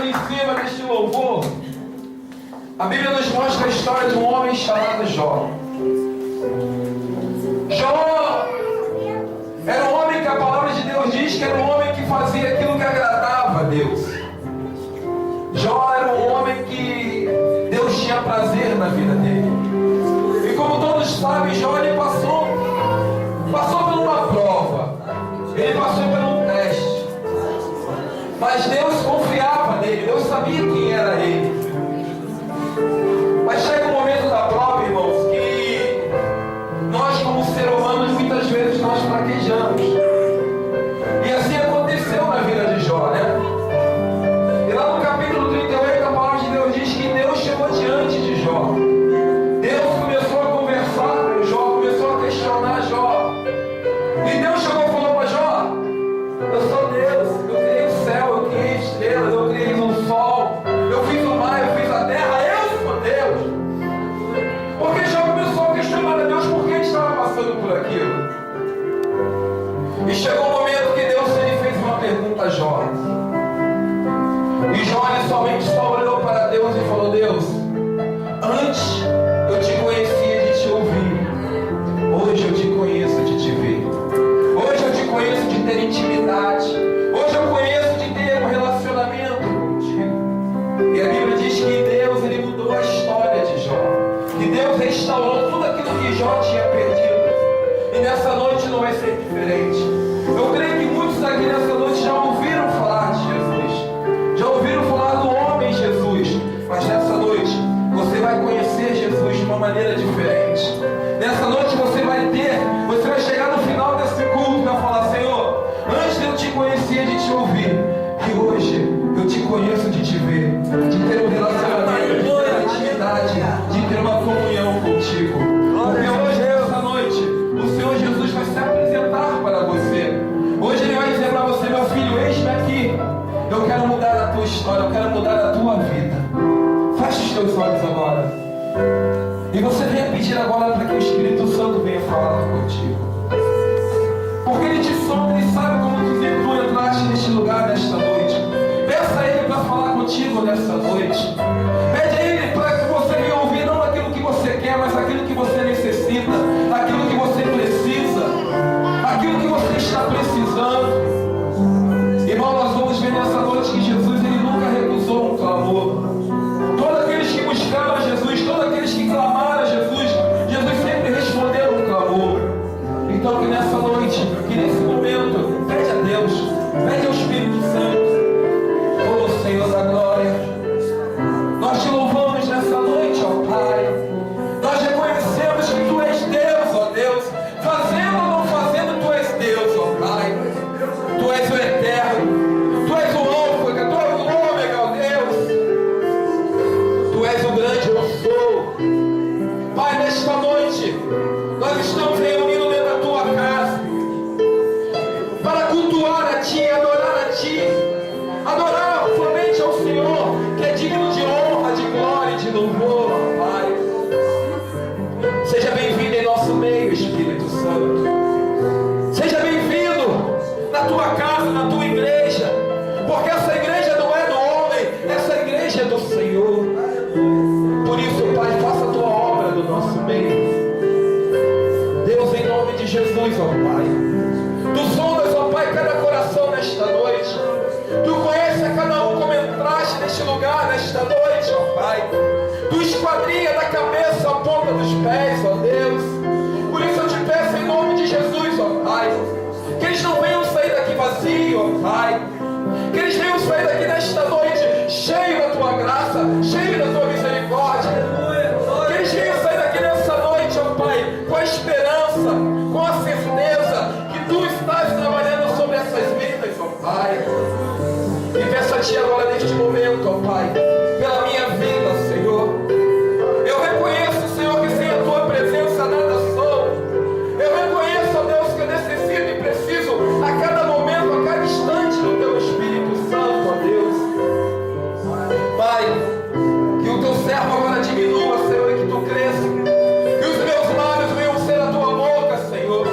ali em cima deste louvor, a Bíblia nos mostra a história de um homem chamado Jó. Jó era um homem que a palavra de Deus diz que era um homem que fazia aquilo que agradava a Deus. Jó era um homem que Deus tinha prazer na vida dele. E como todos sabem, Jó ele passou por uma prova. Ele passou por um teste. Mas Deus confiava nele. Deus sabia quem era ele. Mas chega um momento da prova, irmãos, que nós como seres humanos muitas vezes nós fraquejamos. E assim aconteceu na vida de Jó, né? E lá no capítulo 38 a palavra de Deus diz que Deus chegou diante de Jó. Deus começou a conversar com Jó, começou a questionar Jó. E Deus chegou e falou para Jó: eu sou Deus, eu criei o céu, eu criei estrelas, eu criei o sol, eu fiz o mar, eu fiz a terra, eu sou Deus. Porque Jó começou a questionar a Deus por que ele estava passando por aquilo. E chegou um momento que Deus ele fez uma pergunta a Jó. E Jó ele somente só olhou para Deus e falou: Deus, antes eu te conhecia de te ouvir, hoje eu te conheço de te ver. Hoje eu te conheço de ter intimidade. Hoje eu conheço de ter um relacionamento contigo. E a Bíblia diz que Deus ele mudou a história de Jó. Que Deus restaurou tudo aquilo que Jó tinha perdido. E nessa noite não vai ser diferente. Eu creio que muitos aqui nessa noite já ouviram falar de Jesus. Já ouviram falar do homem Jesus. Mas nessa noite você vai conhecer Jesus de uma maneira diferente. Nessa noite você vai chegar no final desse culto e vai falar: Senhor, antes eu te conhecia de te ouvir, e hoje eu te conheço de te ver, de ter um relacionamento, de ter uma intimidade, de ter uma comunhão contigo. Porque hoje, essa noite, o Senhor Jesus vai se apresentar para você. Hoje Ele vai dizer para você: meu filho, eis-me aqui, eu quero mudar a tua história, eu quero mudar a tua vida. Feche os teus olhos agora. E você venha pedir agora para que o Espírito Santo venha falar contigo. Porque Ele te sonda, Ele sabe como tu entraste neste lugar nesta noite. Peça a Ele para falar contigo nesta noite. Pede a Ele para que você venha ouvir não aquilo que você quer, mas aquilo que você necessita, aquilo que você precisa, aquilo que você está precisando. Irmão, nós vamos ver nessa noite que Jesus ele nunca recusou um clamor. Todos aqueles que buscaram Jesus, todos aqueles que clamaram a Jesus, Jesus sempre respondeu um clamor. Então que nessa noite, que nesse momento, pede a Deus, pede ao Espírito Santo. Oh Senhor da glória, nós te louvamos nessa noite, ó Pai. Nós reconhecemos que Tu és Deus, ó Deus. Fazendo ou não fazendo, Tu és Deus, ó Pai. Tu és o eterno, Tu és o âncora, Tu és o ômega, ó Deus. Tu és o grande eu sou. Pai, nesta noite, nós estamos reunidos dentro da Tua casa para cultuar a Ti, adorar a Ti, adorar somente ao Senhor, que é digno de honra, de glória e de louvor, ó Pai. Seja bem-vindo em nosso meio, Espírito Santo. Seja bem-vindo na Tua casa, na Tua igreja, porque essa igreja não é do homem, essa igreja é do Senhor. Por isso, Pai, faça a Tua obra no nosso meio. Deus, em nome de Jesus, ó Pai, Tu sondas, ó Pai, cada coração nesta noite. Tu conheces a cada um como entraste neste lugar, nesta noite, ó Pai. Tu esquadrinha da cabeça à ponta dos pés, ó Deus. Por isso eu te peço em nome de Jesus, ó Pai, que eles não venham sair daqui vazio, ó Pai. Que eles venham sair daqui nesta noite cheio da Tua graça, cheio da Tua misericórdia. Que eles venham sair daqui nessa noite, ó Pai, com a esperança, com a certeza que Tu estás trabalhando sobre essas vidas, ó Pai. E peço a Ti agora neste momento, ó Pai, pela minha vida, Senhor. Eu reconheço, Senhor, que sem a Tua presença nada sou. Eu reconheço, ó Deus, que eu necessito e preciso a cada momento, a cada instante do Teu Espírito Santo, ó Deus. Pai, que o Teu servo agora diminua, Senhor, e que Tu cresça. Que os meus lábios venham ser a Tua boca, Senhor.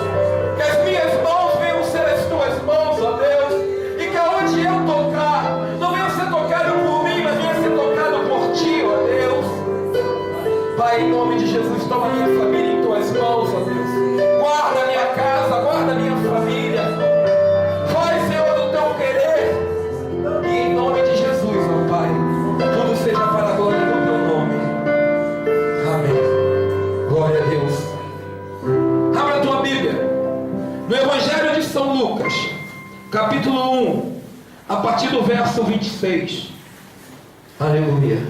Que as minhas mãos venham ser as Tuas mãos, ó Deus. E que aonde eu tocar, não venha ser tocado por mim, Pai, em nome de Jesus, toma minha família em tuas mãos, ó Deus. Guarda minha casa, guarda minha família. Faz, Senhor, do teu querer. E em nome de Jesus, ó Pai, tudo seja para a glória do teu nome. Amém. Glória a Deus. Abra a tua Bíblia no Evangelho de São Lucas, capítulo 1, a partir do verso 26. Aleluia.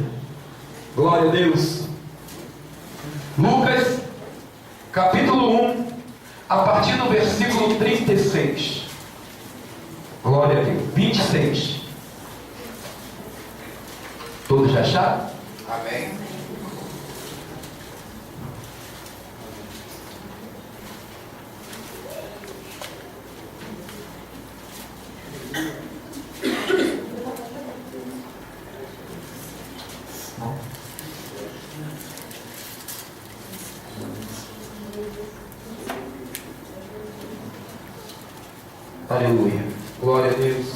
Glória a Deus. Lucas, capítulo 1, a partir do versículo 36. Glória a Deus. 26. Todos já acharam? Amém. Aleluia. Glória a Deus.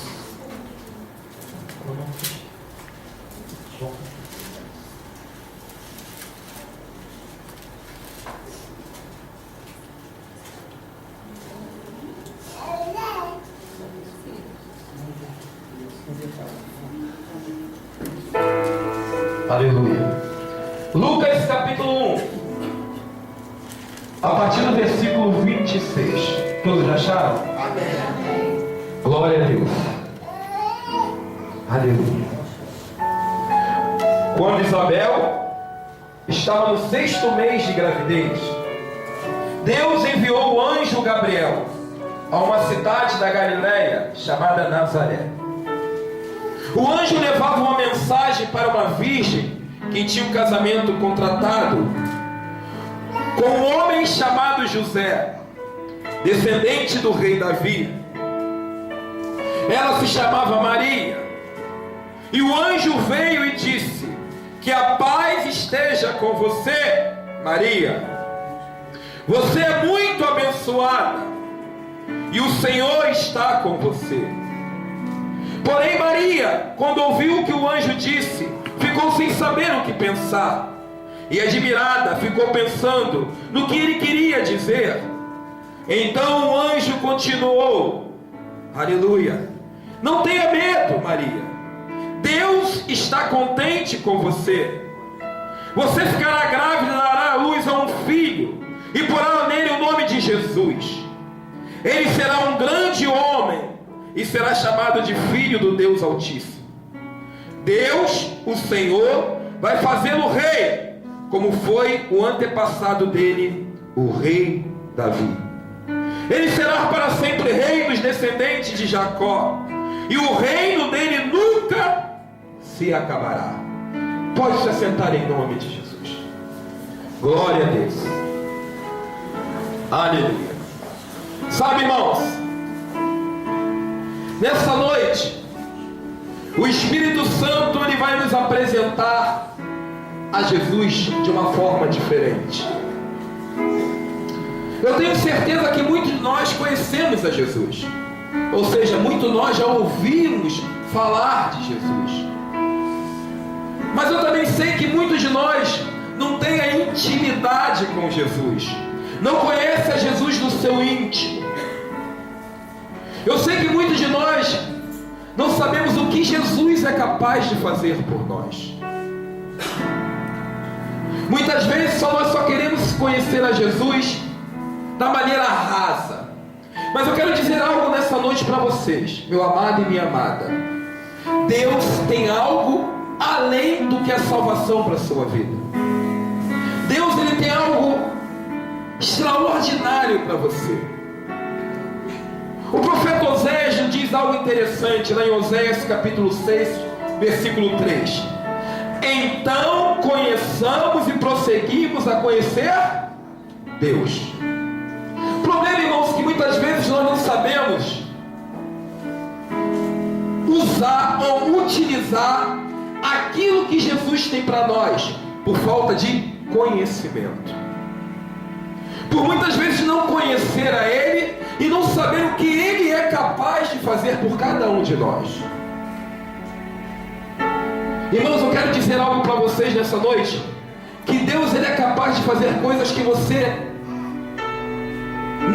Aleluia. Lucas capítulo 1, a partir do versículo 26. Todos já acharam? Amém. Glória a Deus. Aleluia. Quando Isabel estava no 6º mês de gravidez, Deus enviou o anjo Gabriel a uma cidade da Galileia chamada Nazaré. O anjo levava uma mensagem para uma virgem que tinha um casamento contratado com um homem chamado José, descendente do rei Davi. Ela se chamava Maria. E o anjo veio e disse: que a paz esteja com você, Maria. Você é muito abençoada, e o Senhor está com você. Porém Maria, quando ouviu o que o anjo disse, ficou sem saber o que pensar. E admirada, ficou pensando no que ele queria dizer. Então o anjo continuou: aleluia, não tenha medo, Maria. Deus está contente com você. Você ficará grávida e dará à luz a um filho, e porá nele o nome de Jesus. Ele será um grande homem e será chamado de Filho do Deus Altíssimo. Deus, o Senhor, vai fazê-lo rei, como foi o antepassado dele, o rei Davi. Ele será para sempre rei dos descendentes de Jacó, e o reino dele nunca se acabará. Pode se assentar em nome de Jesus. Glória a Deus. Aleluia. Sabe, irmãos, nessa noite o Espírito Santo ele vai nos apresentar a Jesus de uma forma diferente. Eu tenho certeza que muitos de nós conhecemos a Jesus, ou seja, muitos de nós já ouvimos falar de Jesus. Mas eu também sei que muitos de nós não têm a intimidade com Jesus, não conhecem a Jesus no seu íntimo. Eu sei que muitos de nós não sabemos o que Jesus é capaz de fazer por nós. Muitas vezes nós só queremos conhecer a Jesus da maneira rasa. Mas eu quero dizer algo nessa noite para vocês, meu amado e minha amada. Deus tem algo além do que a salvação para a sua vida. Deus ele tem algo extraordinário para você. O profeta Oséias nos diz algo interessante lá em Oséias capítulo 6, versículo 3. Então conheçamos e prosseguimos a conhecer Deus. O problema, irmãos, que muitas vezes nós não sabemos usar ou utilizar aquilo que Jesus tem para nós, por falta de conhecimento. Por muitas vezes não conhecer a Ele e não saber o que Ele é capaz de fazer por cada um de nós. Irmãos, eu quero dizer algo para vocês nessa noite, que Deus ele é capaz de fazer coisas que você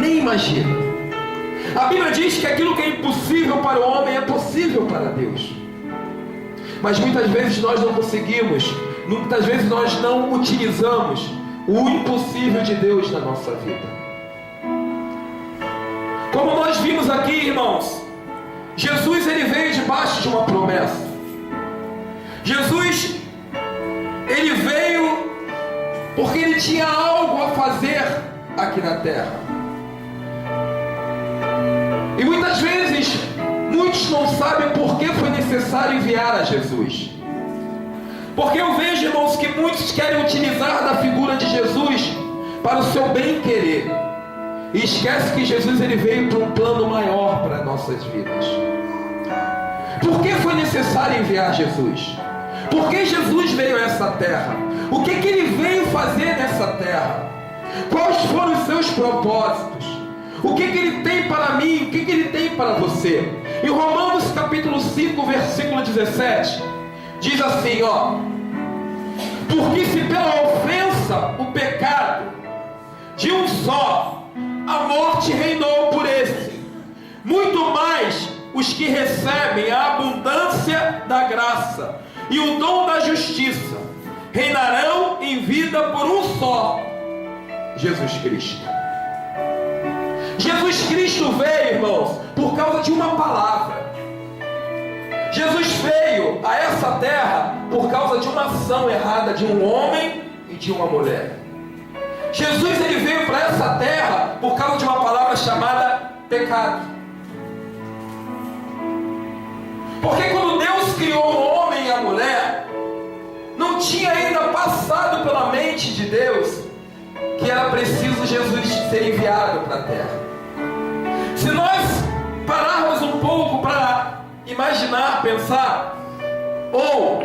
nem imagina. A Bíblia diz que aquilo que é impossível para o homem é possível para Deus. Mas muitas vezes nós não conseguimos, muitas vezes nós não utilizamos o impossível de Deus na nossa vida. Como nós vimos aqui, irmãos, Jesus ele veio debaixo de uma promessa. Jesus ele veio porque ele tinha algo a fazer aqui na terra. E muitas vezes muitos não sabem por que foi necessário enviar a Jesus. Porque eu vejo, irmãos, que muitos querem utilizar da figura de Jesus para o seu bem querer, e esquece que Jesus ele veio para um plano maior para nossas vidas. Por que foi necessário enviar Jesus? Por que Jesus veio a essa terra? O que ele veio fazer nessa terra? Quais foram os seus propósitos? O que ele tem para mim? O que ele tem para você? Em Romanos capítulo 5, versículo 17, diz assim, ó: porque se pela ofensa, o pecado, de um só, a morte reinou por esse, muito mais os que recebem a abundância da graça e o dom da justiça reinarão em vida por um só, Jesus Cristo. Jesus Cristo veio, irmãos, por causa de uma palavra. Jesus veio a essa terra por causa de uma ação errada de um homem e de uma mulher. Jesus ele veio para essa terra por causa de uma palavra chamada pecado. Porque quando Deus criou o homem e a mulher, não tinha ainda passado pela mente de Deus que era preciso Jesus ser enviado para a terra. Se nós pararmos um pouco para imaginar, pensar, ou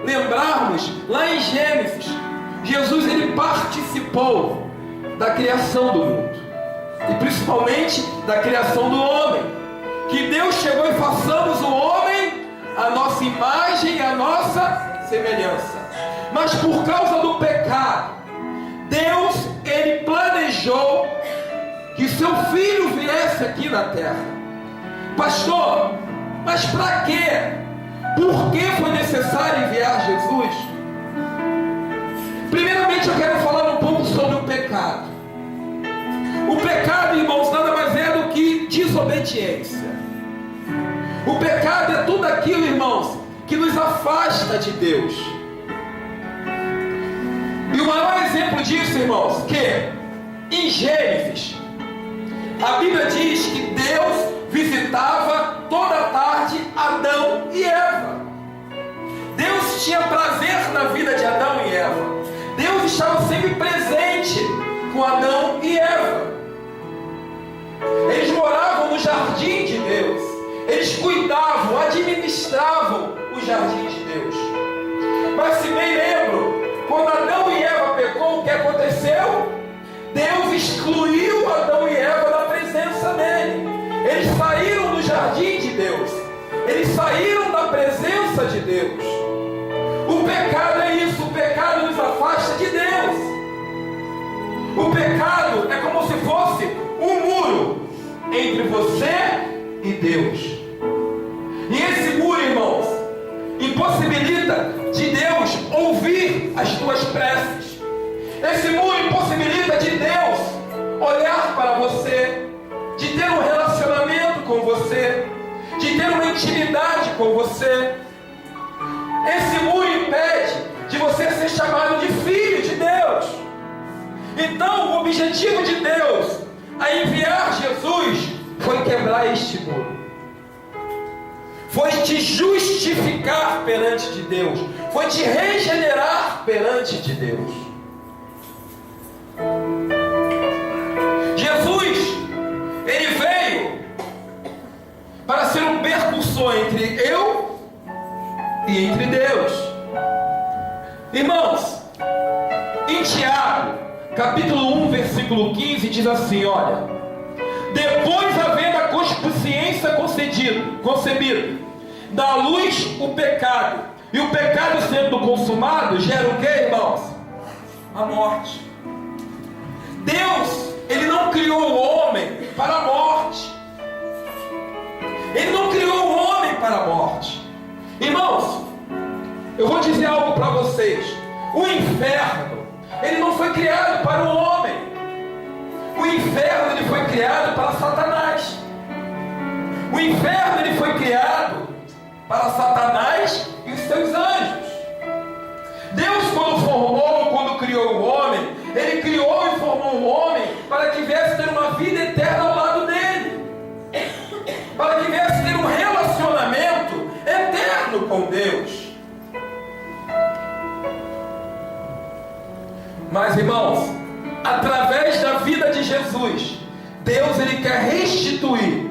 lembrarmos, lá em Gênesis, Jesus ele participou da criação do mundo, e principalmente da criação do homem, que Deus chegou e façamos o homem a nossa imagem e a nossa semelhança. Mas por causa do pecado, Deus ele planejou que seu filho viesse aqui na terra. Pastor, mas para quê? Por que foi necessário enviar Jesus? Primeiramente eu quero falar um pouco sobre o pecado. O pecado, irmãos, nada mais é do que desobediência. O pecado é tudo aquilo, irmãos, que nos afasta de Deus. E o maior exemplo disso, irmãos, que em Gênesis, a Bíblia diz que Deus visitava toda tarde Adão e Eva. Deus tinha prazer na vida de Adão e Eva. Deus estava sempre presente com Adão e Eva. Eles moravam no jardim de Deus. Eles cuidavam, administravam o jardim de Deus. Mas se bem lembro, quando Adão e Eva pecou, o que aconteceu? Deus excluiu Adão e Eva da presença dele. Eles saíram do jardim de Deus. Eles saíram da presença de Deus. O pecado é isso. O pecado nos afasta de Deus. O pecado é como se fosse um muro entre você e Deus. E esse muro, irmãos, impossibilita de Deus ouvir as tuas preces. Esse muro impossibilita de Deus olhar para você, de ter um relacionamento com você, de ter uma intimidade com você. Esse muro impede de você ser chamado de filho de Deus. Então o objetivo de Deus a enviar Jesus foi quebrar este muro, foi te justificar perante de Deus, foi te regenerar perante de Deus. Jesus, ele veio para ser um percussor entre eu e entre Deus. Irmãos, em Tiago, capítulo 1, versículo 15, diz assim, olha: depois havendo a consciência concebida, dá luz o pecado, e o pecado sendo consumado, gera o que, irmãos? a morte. Deus, Ele não criou o homem para a morte. Ele não criou o homem para a morte. Irmãos, eu vou dizer algo para vocês. O inferno, ele não foi criado para o homem. O inferno, ele foi criado para Satanás. O inferno, ele foi criado para Satanás e os seus anjos. Deus, quando criou o homem, Ele criou e formou o homem para que viesse ter uma vida eterna ao lado dele, para que viesse ter um relacionamento eterno com Deus. Mas, irmãos, através da vida de Jesus, Deus, Ele quer restituir,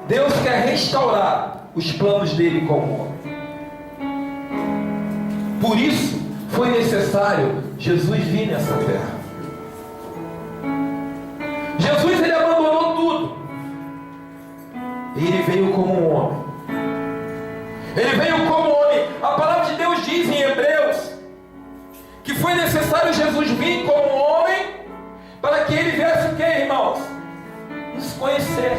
Deus quer restaurar os planos dele com o homem. Por isso foi necessário Jesus vir nessa terra. Jesus, ele abandonou tudo. Ele veio como um homem. Ele veio como homem. A palavra de Deus diz em Hebreus que foi necessário Jesus vir como homem para que ele viesse o que, irmãos? Nos conhecer.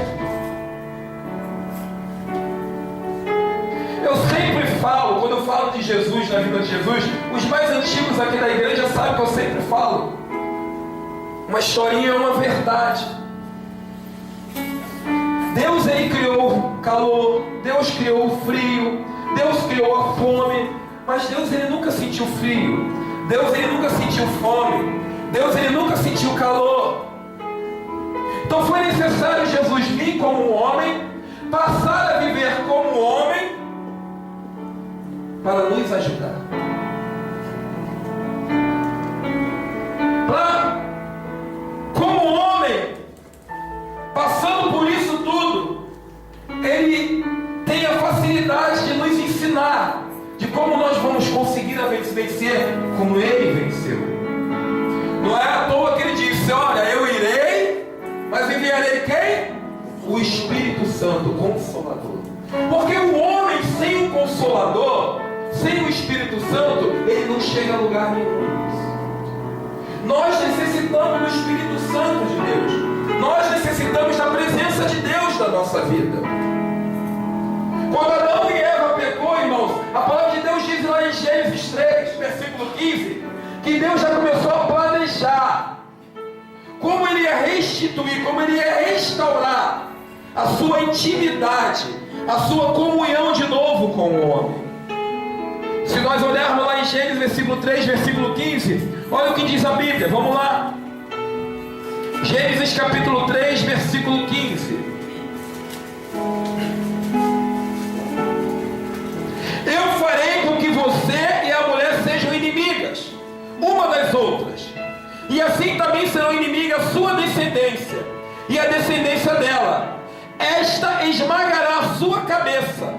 Eu sempre falo, quando eu falo de Jesus, na vida de Jesus, os mais antigos aqui da igreja sabem que eu sempre falo. Uma historinha é uma verdade. Deus, Ele criou o calor, Deus criou o frio, Deus criou a fome, mas Deus, Ele nunca sentiu frio, Deus, Ele nunca sentiu fome, Deus, Ele nunca sentiu calor. Então foi necessário Jesus vir como um homem, passar a viver como um homem, para nos ajudar. Como homem, passando por isso tudo, Ele tem a facilidade de nos ensinar de como nós vamos conseguir vencer como Ele venceu. Não é à toa que Ele disse: olha, eu irei, mas enviarei quem? O Espírito Santo, o Consolador. Porque o homem sem o Consolador, sem o Espírito Santo, ele não chega a lugar nenhum. Nós necessitamos do Espírito Santo de Deus. Nós necessitamos da presença de Deus na nossa vida. Quando Adão e Eva pecou, irmãos, a palavra de Deus diz lá em Gênesis 3, versículo 15, que Deus já começou a planejar como Ele ia restituir, como Ele ia restaurar a sua intimidade, a sua comunhão de novo com o homem. Se nós olharmos lá em Gênesis, versículo 3, versículo 15, olha o que diz a Bíblia, vamos lá. Gênesis capítulo 3, versículo 15. Eu farei com que você e a mulher sejam inimigas, uma das outras, e assim também serão inimigas a sua descendência e a descendência dela. Esta esmagará a sua cabeça,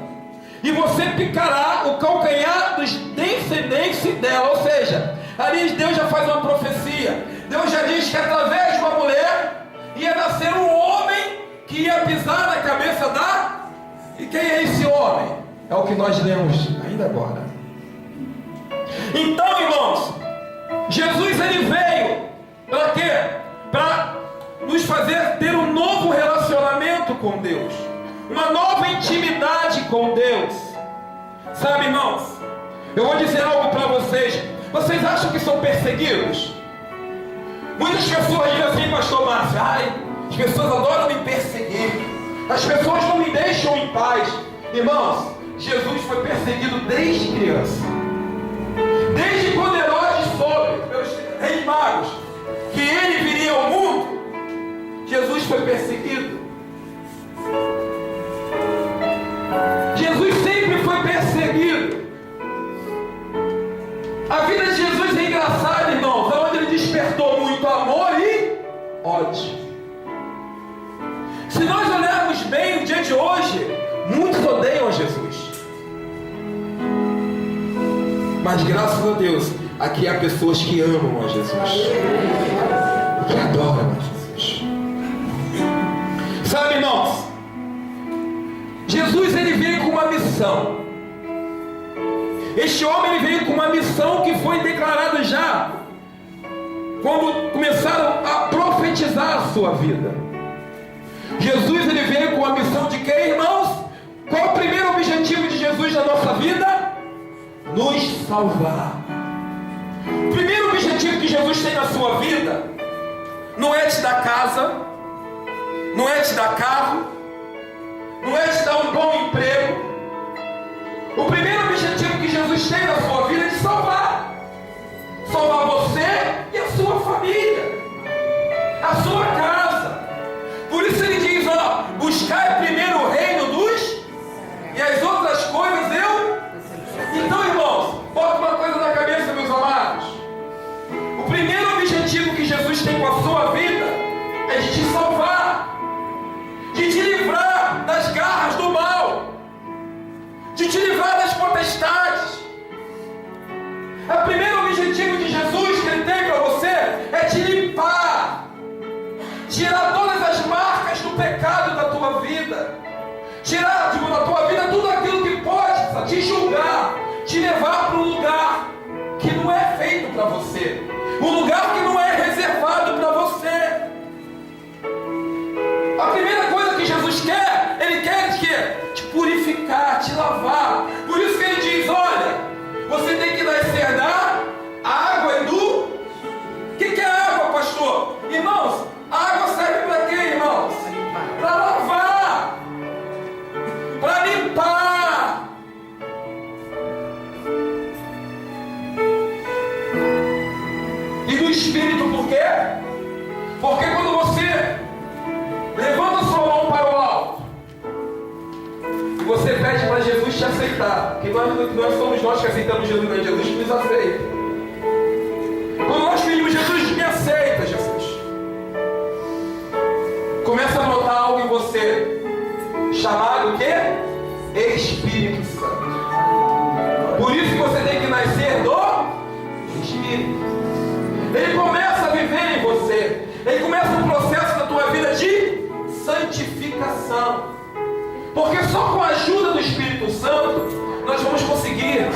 e você picará o calcanhar dos descendentes dela. Ou seja, ali Deus já faz uma profecia. Deus já diz que através de uma mulher ia nascer um homem que ia pisar na cabeça da... E quem é esse homem? É o que nós lemos ainda agora. Então, irmãos, Jesus, ele veio para quê? Para nos fazer ter um novo relacionamento com Deus, uma nova intimidade com Deus. Sabe, irmãos, eu vou dizer algo para vocês. Vocês acham que são perseguidos? Muitas pessoas dizem assim: pastor Márcio, as pessoas adoram me perseguir, as pessoas não me deixam em paz. Irmãos, Jesus foi perseguido desde criança. Desde quando Herodes soube, pelos reis magos, que ele viria ao mundo, Jesus foi perseguido. Jesus sempre foi perseguido. A vida de Jesus é engraçada, irmãos, onde ele despertou muito amor e ódio. Se nós olharmos bem no dia de hoje, muitos odeiam a Jesus, mas graças a Deus, aqui há pessoas que amam a Jesus, que adoram a Jesus. Sabe, irmãos, Jesus, ele veio com uma missão. Este homem, ele veio com uma missão que foi declarada já quando começaram a profetizar a sua vida. Jesus, ele veio com a missão de quê, irmãos? Qual o primeiro objetivo de Jesus na nossa vida? Nos salvar. O primeiro objetivo que Jesus tem na sua vida não é te dar casa, não é te dar carro, não é te dar um bom emprego. O primeiro objetivo que Jesus tem na sua vida é te salvar. Salvar você e a sua família, a sua casa. Por isso ele diz, ó, buscai primeiro o reino dos, e as outras coisas eu. Então, irmãos, bota uma coisa na cabeça, meus amados. O primeiro objetivo que Jesus tem com a sua vida é de te salvar, de te livrar das garras do mal, de te livrar das potestades. O primeiro objetivo de Jesus que ele tem para você é te limpar, tirar todas as marcas do pecado da tua vida, tirar da tua vida tudo aquilo que pode te julgar, te levar para um lugar que não é feito para você, um lugar que não é reservado para você. A primeira coisa que Jesus quer, ele quer te purificar, te lavar. Por isso que ele diz, olha, você tem que nascer da água e do... O que é água, pastor? Irmãos, a água serve para quê, irmãos? Para lavar, para limpar. E do Espírito, por quê? Porque quando você levanta sua mão para o alto e você pede para Jesus te aceitar, porque nós somos nós que aceitamos Jesus, não é Jesus que nos aceita. Quando nós pedimos, Jesus me aceita, Jesus, começa a notar algo em você chamado o quê? Espírito Santo. Por isso que você tem que nascer do Espírito. Ele começa a viver em você. Ele começa um processo na tua vida de santificação. Porque só com a ajuda do Espírito Santo nós vamos conseguir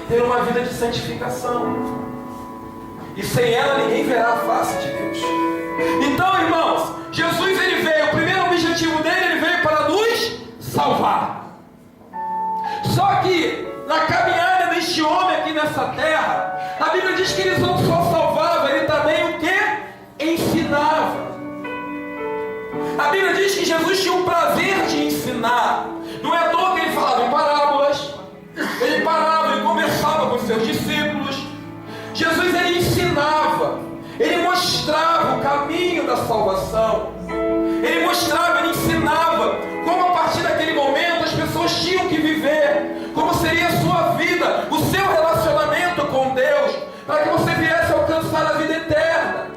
ter uma vida de santificação. E sem ela ninguém verá a face de Deus. Então, irmãos, Jesus ele veio, o primeiro objetivo dele, ele veio para nos salvar. Só que na caminhada deste homem aqui nessa terra, a Bíblia diz que ele não só salvava, ele também o que? Ensinava. A Bíblia diz que Jesus tinha o prazer de ensinar. Não é à toa que ele falava em parábolas, ele parava, ele conversava com os seus discípulos. Jesus ele ensinava, ele mostrava o caminho da salvação, ele mostrava, ele ensinava como a partir daquele momento as pessoas tinham que viver, como seria a sua vida, o seu relacionamento com Deus, para que você viesse a alcançar a vida eterna.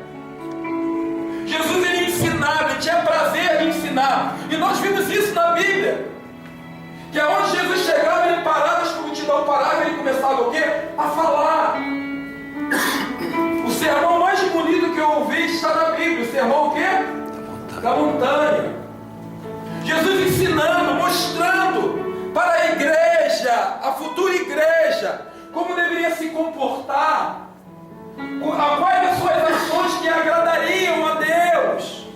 Jesus ele ensinava, ele tinha prazer de ensinar, e nós vimos isso na Bíblia, que aonde Jesus chegava, ele parava, as multidão parava, ele começava o quê? A falar. O sermão mais bonito que eu ouvi está na Bíblia, o sermão o quê? Da montanha. Jesus ensinando, mostrando para a igreja, a futura igreja, como deveria se comportar, quais as suas ações que agradariam a Deus.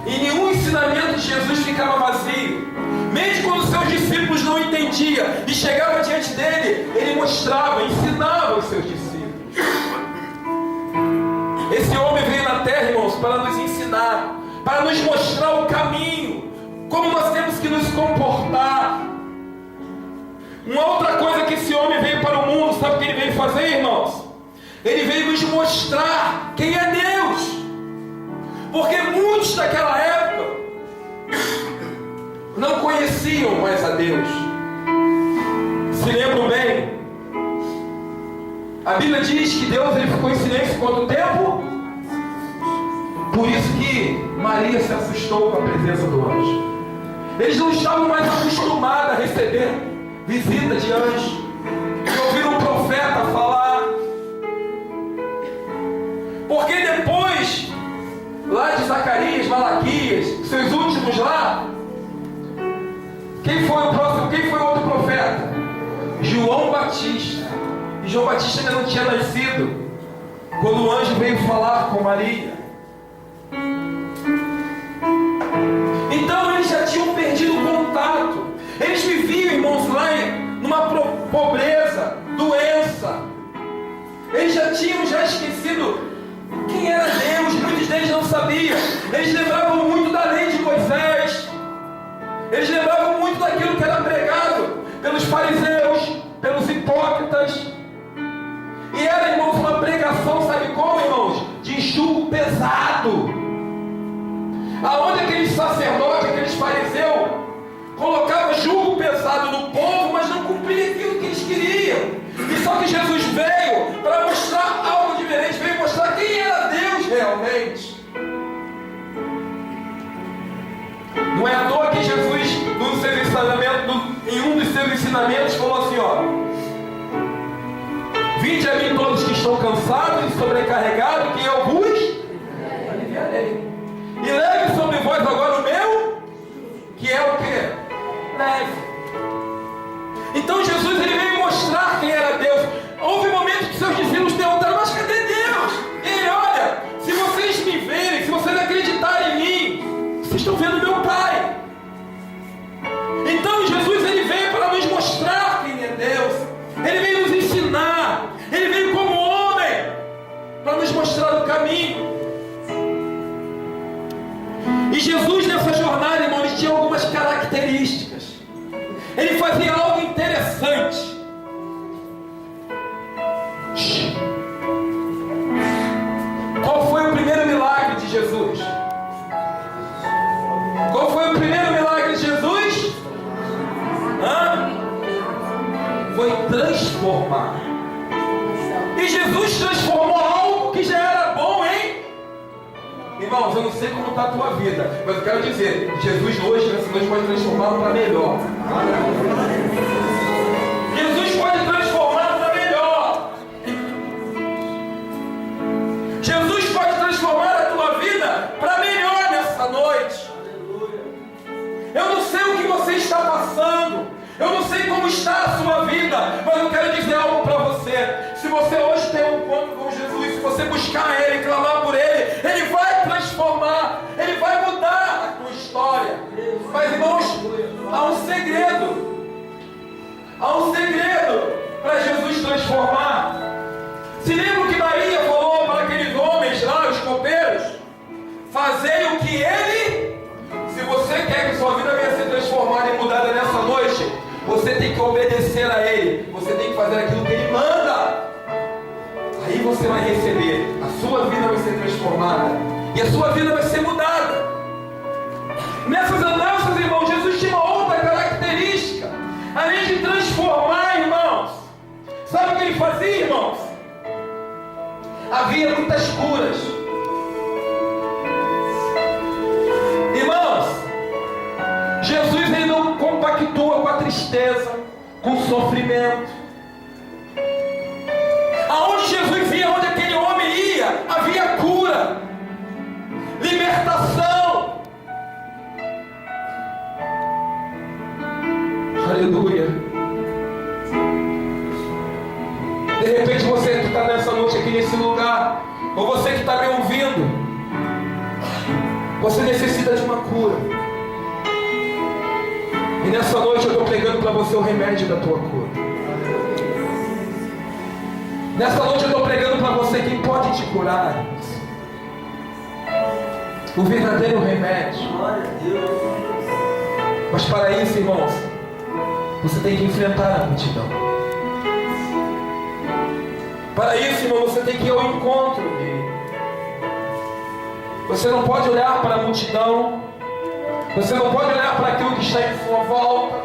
E nenhum ensinamento de Jesus ficava vazio. Mesmo quando seus discípulos não entendiam e chegavam diante dele, ele mostrava, ensinava os seus discípulos. Esse homem veio na terra, irmãos, para nos ensinar, para nos mostrar o caminho, como nós temos que nos comportar. Uma outra coisa que esse homem veio para o mundo, sabe o que ele veio fazer, irmãos? Ele veio nos mostrar quem é Deus. Porque muitos daquela época não conheciam mais a Deus. Se lembram bem? A Bíblia diz que Deus ele ficou em silêncio quanto tempo? Por isso que Maria se assustou com a presença do anjo. Eles não estavam mais acostumados a receber visita de anjo, de ouvir um profeta falar. Porque depois, lá de Zacarias, Malaquias, seus últimos lá, quem foi o próximo? Quem foi o outro profeta? João Batista. E João Batista ainda não tinha nascido quando o anjo veio falar com Maria. Então eles já tinham perdido o contato. Eles viviam, irmãos, lá numa pobreza, doença. Eles já tinham esquecido quem era Deus. Muitos deles não sabiam. Eles lembravam muito da lei de Moisés. Eles lembravam muito daquilo que era pregado pelos fariseus, pelos hipócritas. E era, irmãos, uma pregação, sabe como, irmãos? De jugo pesado. Aonde aqueles sacerdotes, aqueles fariseus, colocavam jugo pesado no povo, mas não cumpriam aquilo que eles queriam. E só que Jesus veio para mostrar algo diferente, veio mostrar quem era Deus realmente. Não é à toa que Jesus, em um dos seus ensinamentos, falou assim, ó: vinde a mim todos que estão cansados e sobrecarregados, que eu vos aliviarei. E leve sobre vós agora o meu, que é o quê? Leve. Então Jesus, ele veio mostrar quem era Deus. Houve momentos que seus discípulos perguntaram: mas cadê Deus? E ele: olha, se vocês me verem, se vocês acreditarem em mim, vocês estão vendo meu Pai. Então Jesus, ele veio para nos mostrar quem é Deus. Ele veio nos ensinar. Ele veio como homem para nos mostrar o caminho. E Jesus, nessa jornada, irmão, ele tinha algumas características. Ele fazia algo interessante. Qual foi o primeiro milagre de Jesus? Qual foi o primeiro milagre de Jesus? Foi transformar. E Jesus transformou algo que já era bom, hein? Irmãos, eu não sei como está a tua vida, mas eu quero dizer, Jesus hoje, nessa noite, pode transformá-lo para melhor. Jesus pode transformar para melhor. Jesus pode transformar a tua vida para melhor nessa noite. Eu não sei o que você está passando, eu não sei como está a sua vida, mas eu quero dizer algo para você. Se você hoje tem um encontro com Jesus, se você buscar Ele, clamar por Ele, Ele vai transformar, Ele vai mudar a tua história. Mas, irmãos, há um segredo. Há um segredo para Jesus transformar. Se lembra que Maria falou para aqueles homens lá, os copeiros: fazei o que Ele... Se você quer que sua vida venha ser transformada e mudada nessa noite, você tem que obedecer a Ele. Você tem que fazer aquilo que Ele manda. Aí você vai receber. A sua vida vai ser transformada. E a sua vida vai ser mudada. Nessas andanças, irmãos, Jesus tinha uma outra característica. Além de transformar, irmãos, sabe o que Ele fazia, irmãos? Havia muitas curas. Irmãos, Jesus, ele não compactua com a tristeza, com o sofrimento. Aonde Jesus ia, onde aquele homem ia, havia cura, libertação. Aleluia. De repente você que está nessa noite aqui nesse lugar, ou você que está me ouvindo, você necessita de uma cura. E nessa noite eu estou pregando para você o remédio da tua cura. Nessa noite eu estou pregando para você quem pode te curar. O verdadeiro remédio. Mas para isso, irmãos, você tem que enfrentar a multidão. Para isso, irmão, você tem que ir ao encontro dele. Você não pode olhar para a multidão. Você não pode olhar para aquilo que está em sua volta.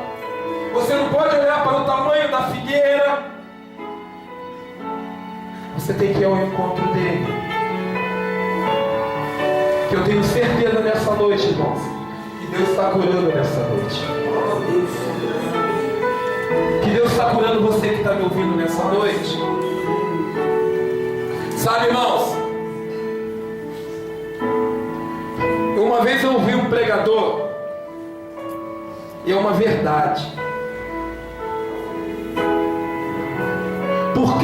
Você não pode olhar para o tamanho da figueira. Você tem que ir ao encontro dele. Que eu tenho certeza nessa noite, irmãos, que Deus está curando nessa noite. Que Deus está curando você que está me ouvindo nessa noite. Sabe, irmãos, uma vez eu ouvi um pregador, e é uma verdade. Por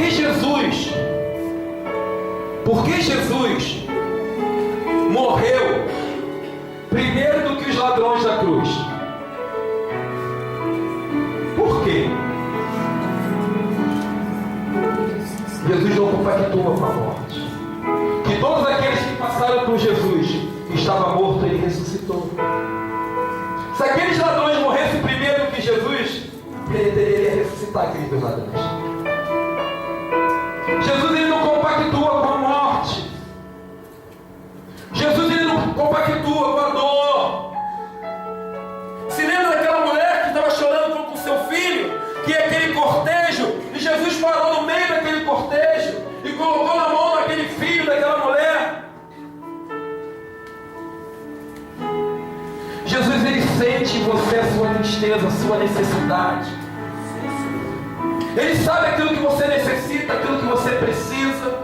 que Jesus morreu primeiro do que os ladrões da cruz? Por quê? Jesus não compactua com a morte. Que todos aqueles que passaram por Jesus, que estava morto, ele ressuscitou. Se aqueles ladrões morressem primeiro do que Jesus, ele teria que ressuscitar aqueles ladrões. Jesus ele não compactua com a morte. Jesus ele não compactua com a dor. Se lembra daquela mulher que estava chorando com seu filho, que é aquele cortejo, e Jesus parou no meio daquele cortejo e colocou na mão daquele filho daquela mulher. Jesus ele sente em você a sua tristeza, a sua necessidade. Ele sabe aquilo que você necessita, aquilo que você precisa.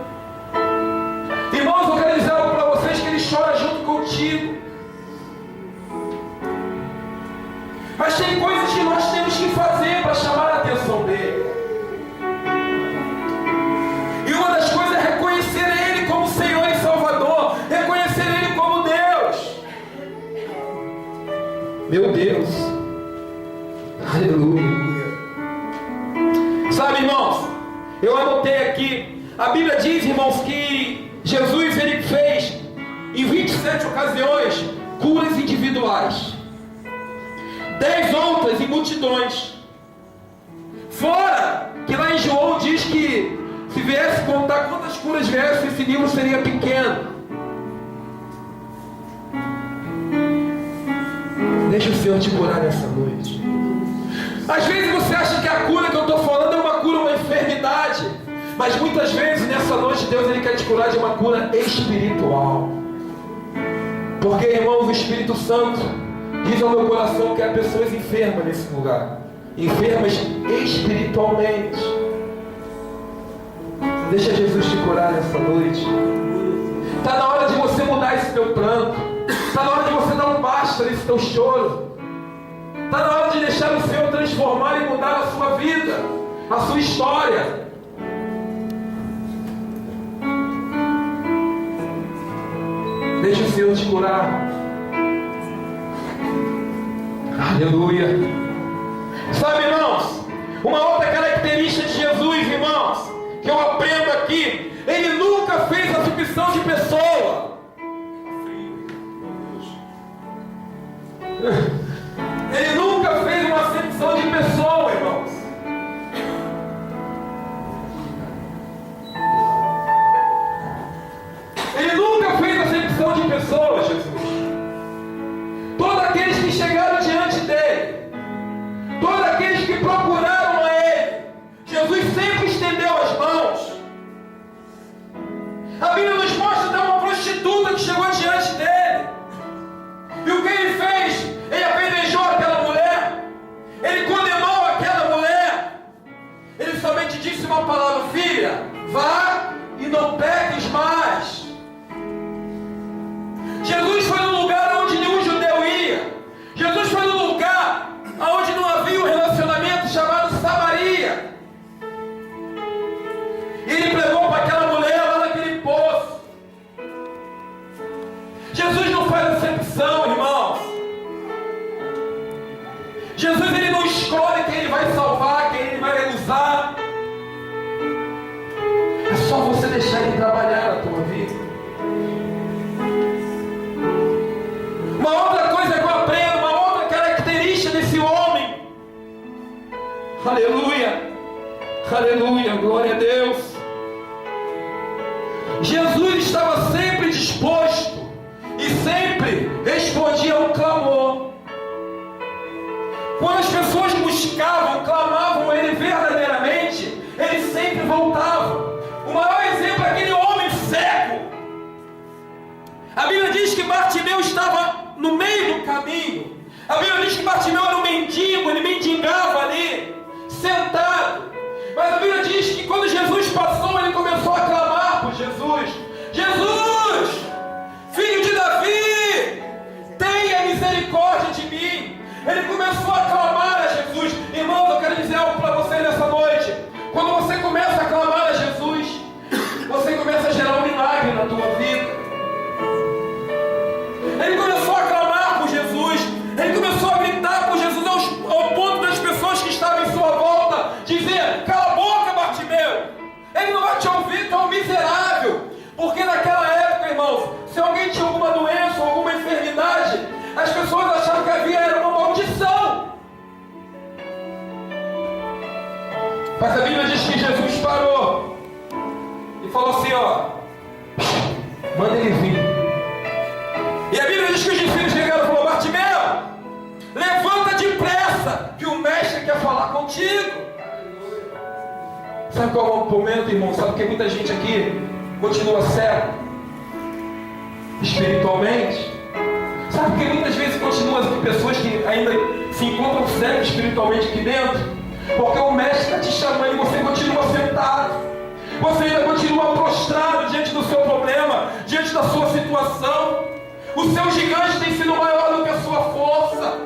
Irmãos, eu quero dizer algo para vocês, que ele chora junto contigo. Mas tem coisas que nós temos que fazer para chamar a atenção dele. E uma das coisas é reconhecer ele como Senhor e Salvador, reconhecer ele como Deus. Meu Deus, aleluia. Sabe, irmãos, eu anotei aqui, a Bíblia diz, irmãos, que Jesus ele fez em 27 ocasiões curas individuais, 10 outras em multidões. Fora que lá em João diz que se viesse contar quantas curas viessem, esse livro seria pequeno. Deixa o Senhor te curar nessa noite. Às vezes você acha que a cura que eu estou falando é uma cura, uma enfermidade. Mas muitas vezes nessa noite Deus ele quer te curar de uma cura espiritual. Porque, irmãos, o Espírito Santo diz ao meu coração que há pessoas enfermas nesse lugar. Enfermas espiritualmente. Deixa Jesus te curar nessa noite. Está na hora de você mudar esse teu pranto. Está na hora de você dar um basta nesse teu choro. Está na hora de deixar o Senhor transformar e mudar a sua vida, a sua história. Deixa o Senhor te curar. Aleluia. Sabe, irmãos, uma outra característica de Jesus, irmãos, que eu aprendo aqui, ele nunca fez acepção de pessoa. Ele nunca fez uma acepção de pessoa, irmãos. Ele nunca fez acepção de pessoas, Jesus. Todos aqueles que chegaram diante dele, todos aqueles que procuraram a ele, Jesus sempre estendeu as mãos. A Bíblia nos mostra até uma prostituta que chegou diante dele. E o que ele fez? Ele apedrejou aquela mulher. Ele condenou aquela mulher. Ele somente disse uma palavra: filha, vá e não peques mais. Jesus foi no lugar onde nenhum judeu ia. Jesus foi no lugar onde não havia um relacionamento chamado Samaria. E ele pregou para aquela mulher lá naquele poço. Jesus não faz acepção, irmãos. Jesus ele não escolhe quem ele vai salvar, quem ele vai usar. É só você deixar ele trabalhar na tua vida. Uma outra coisa que eu aprendo, uma outra característica desse homem. Aleluia, aleluia, glória a Deus. Jesus estava sempre disposto e sempre respondia a um clamor. Quando as pessoas buscavam, clamavam ele verdadeiramente, ele sempre voltava. O maior exemplo é aquele homem cego. A Bíblia diz que Bartimeu estava no meio do caminho. A Bíblia diz que Bartimeu era um mendigo, ele mendigava ali, sentado. Mas a Bíblia diz que quando Jesus passou, ele começou a clamar por Jesus: Jesus, filho de Davi, tenha misericórdia de mim. Ele começou a clamar a Jesus. Irmãos, eu quero dizer algo para vocês nessa noite. Quando você começa a clamar naquela época, irmãos, se alguém tinha alguma doença ou alguma enfermidade, as pessoas achavam que havia era uma maldição. Mas a Bíblia diz que Jesus parou e falou assim, ó, manda ele vir. E a Bíblia diz que os discípulos chegaram e falaram, Bartimeu, levanta depressa, que o mestre quer falar contigo. Sabe qual é o momento, irmão? Sabe que muita gente aqui continua cego espiritualmente? Sabe por que muitas vezes continua pessoas que ainda se encontram cegos espiritualmente aqui dentro? Porque o mestre está te chamando e você continua sentado. Você ainda continua prostrado diante do seu problema, diante da sua situação. O seu gigante tem sido maior do que a sua força.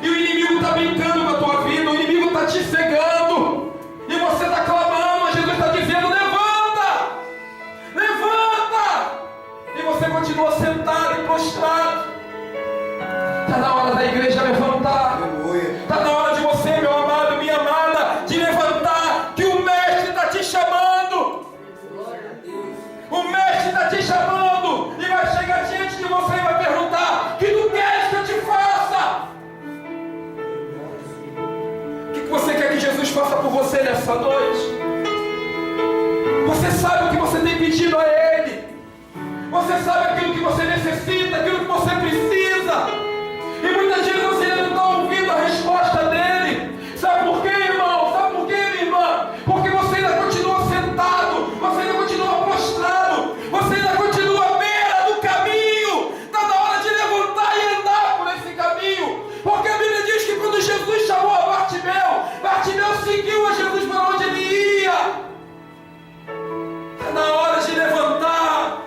E o inimigo está brincando com a tua vida, o inimigo está te cegando. E você está clamando, mas Jesus está dizendo, levanta! Levanta! E você continua sentado e prostrado. Está na hora da igreja levantar. Está na hora de você, meu amado, minha amada, de levantar, que o mestre está te chamando. O mestre está te chamando e vai chegar diante de você e vai perguntar, o que tu queres que eu te faça? O que você quer que Jesus faça por você nessa noite? Você sabe o que você tem pedido a Ele. Você sabe aquilo que você necessita, aquilo que você precisa. E muitas vezes você ainda não está ouvindo a resposta dele. Sabe por quê, irmão? Sabe por quê, minha irmã? Porque você ainda continua sentado, você ainda continua prostrado, você ainda continua à beira do caminho. Está na hora de levantar e andar por esse caminho. Porque a Bíblia diz que quando Jesus chamou a Bartimeu, Bartimeu seguiu a Jesus para onde ele ia. Está na hora de levantar.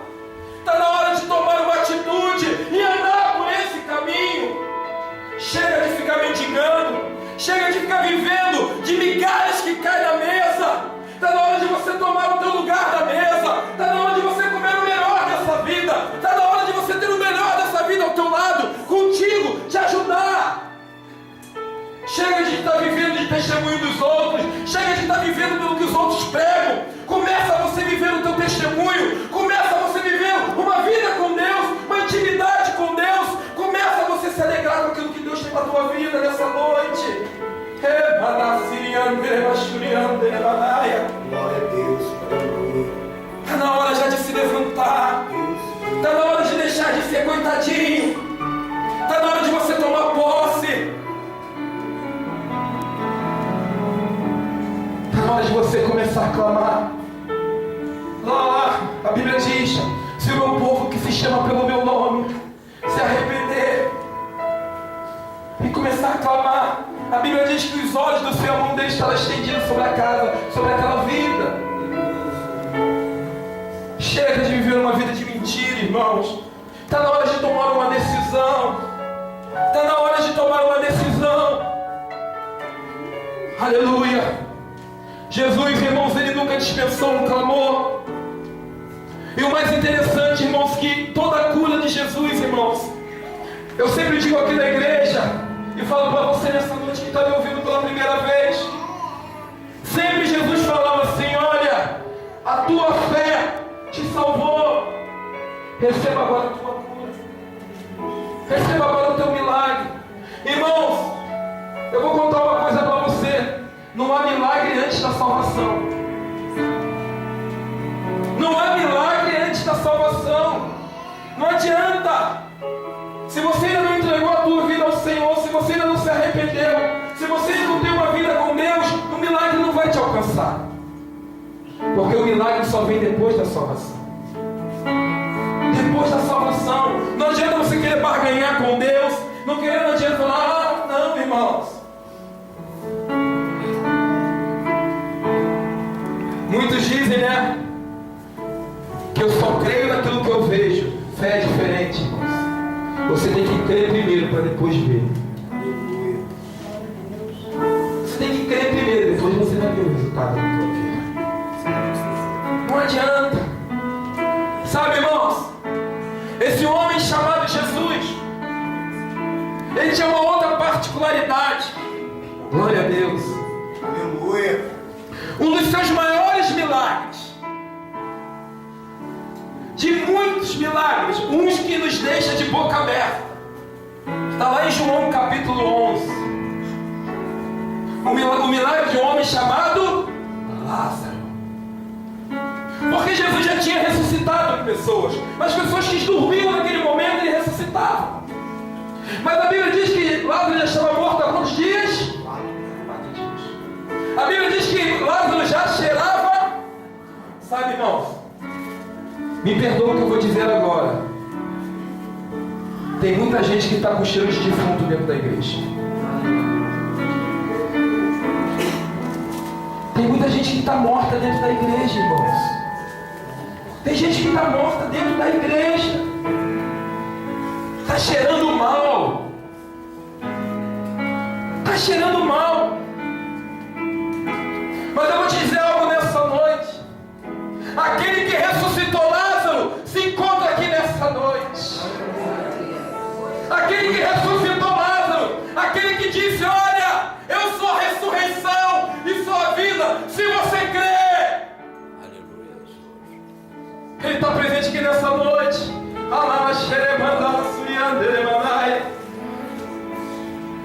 Está na hora de tomar uma atitude e andar por esse caminho. Chega de ficar mendigando. Chega de ficar vivendo de migalhas que caem na mesa. Está na hora de você tomar o teu lugar na mesa. Está na hora de você comer o melhor dessa vida. Está na hora de você ter o melhor dessa vida ao teu lado, contigo, te ajudar. Chega de estar vivendo de testemunho dos outros. Chega de estar vivendo pelo que os outros pregam. Começa você viver o teu testemunho. Começa você viver uma vida com Deus, uma intimidade com Deus. Começa você se alegrar com aquilo que Deus tem para a tua vida nessa noite. Glória a Deus, aleluia. Está na hora já de se levantar. Está na hora de deixar de ser coitadinho. Está na hora de você tomar posse. Está na hora de você começar a clamar. Lá, a Bíblia diz, se o meu povo que se chama pelo meu nome se arrepender e começar a clamar, a Bíblia diz que os olhos do Senhor, a mão dele estará estendida sobre a casa, sobre aquela vida. Chega de viver uma vida de mentira, irmãos. Está na hora de tomar uma decisão. Está na hora de tomar uma decisão. Aleluia. Jesus, irmãos, ele nunca dispensou um clamor. E o mais interessante, irmãos, que toda a cura de Jesus, irmãos, eu sempre digo aqui na igreja e falo para você nessa noite que está me ouvindo pela primeira vez. Sempre Jesus falava assim, olha, a tua fé te salvou. Receba agora a tua cura. Receba agora o teu milagre. Irmãos, eu vou contar uma coisa para você. Não há milagre antes da salvação. Não há milagre antes da salvação. Não adianta. Se você ainda não entregou a tua vida ao Senhor, se você ainda não se arrependeu, se você ainda não tem uma vida com Deus, o milagre não vai te alcançar. Porque o milagre só vem depois da salvação. Depois da salvação. Não adianta você querer barganhar com Deus. Não adianta falar, não, irmãos. Muitos dizem, né, que eu só creio naquilo que eu vejo. Fé é diferente, irmãos. Você tem que crer primeiro para depois ver. Você tem que crer primeiro, depois você vai ver o resultado da tua vida. Não adianta. Sabe, irmãos, esse homem chamado Jesus, ele tinha uma outra particularidade. Glória a Deus. Aleluia. Um dos seus maiores milagres, de milagres, uns que nos deixam de boca aberta. Está lá em João capítulo 11. O milagre de um homem chamado Lázaro. Porque Jesus já tinha ressuscitado pessoas, mas pessoas que dormiam naquele momento ele ressuscitava. Mas a Bíblia diz que Lázaro já estava morto há quantos dias? 4 dias. A Bíblia diz que Lázaro já cheirava. Sabe, irmãos? Me perdoa o que eu vou dizer agora. Tem muita gente que está com cheiro de defunto dentro da igreja. Tem muita gente que está morta dentro da igreja, irmãos. Tem gente que está morta dentro da igreja. Está cheirando mal. Está cheirando mal. Mas eu vou te dizer algo nessa noite. Aquele que ressuscitou Lázaro se encontra aqui nessa noite. Aquele que ressuscitou Lázaro, aquele que disse: olha, eu sou a ressurreição e sou a vida, se você crê. Aleluia. Ele está presente aqui nessa noite.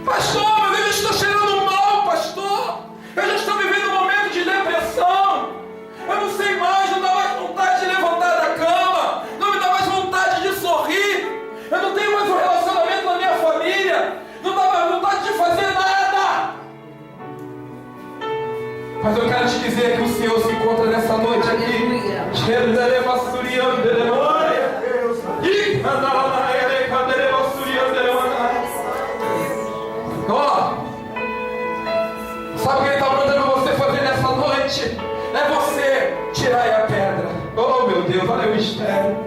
Pastor, mas eu estou cheirando mal, pastor. Eu já estou vivendo um momento de depressão. Eu não sei mais, não dá mais vontade de levantar da cama, não me dá mais vontade de sorrir. Eu não tenho mais um relacionamento na minha família, não dá mais vontade de fazer nada. Mas eu quero te dizer que o Senhor se encontra nessa noite aqui. Ó, sabe o que Ele está mandando você fazer nessa noite? É você tirar a pedra. Oh meu Deus, olha o mistério.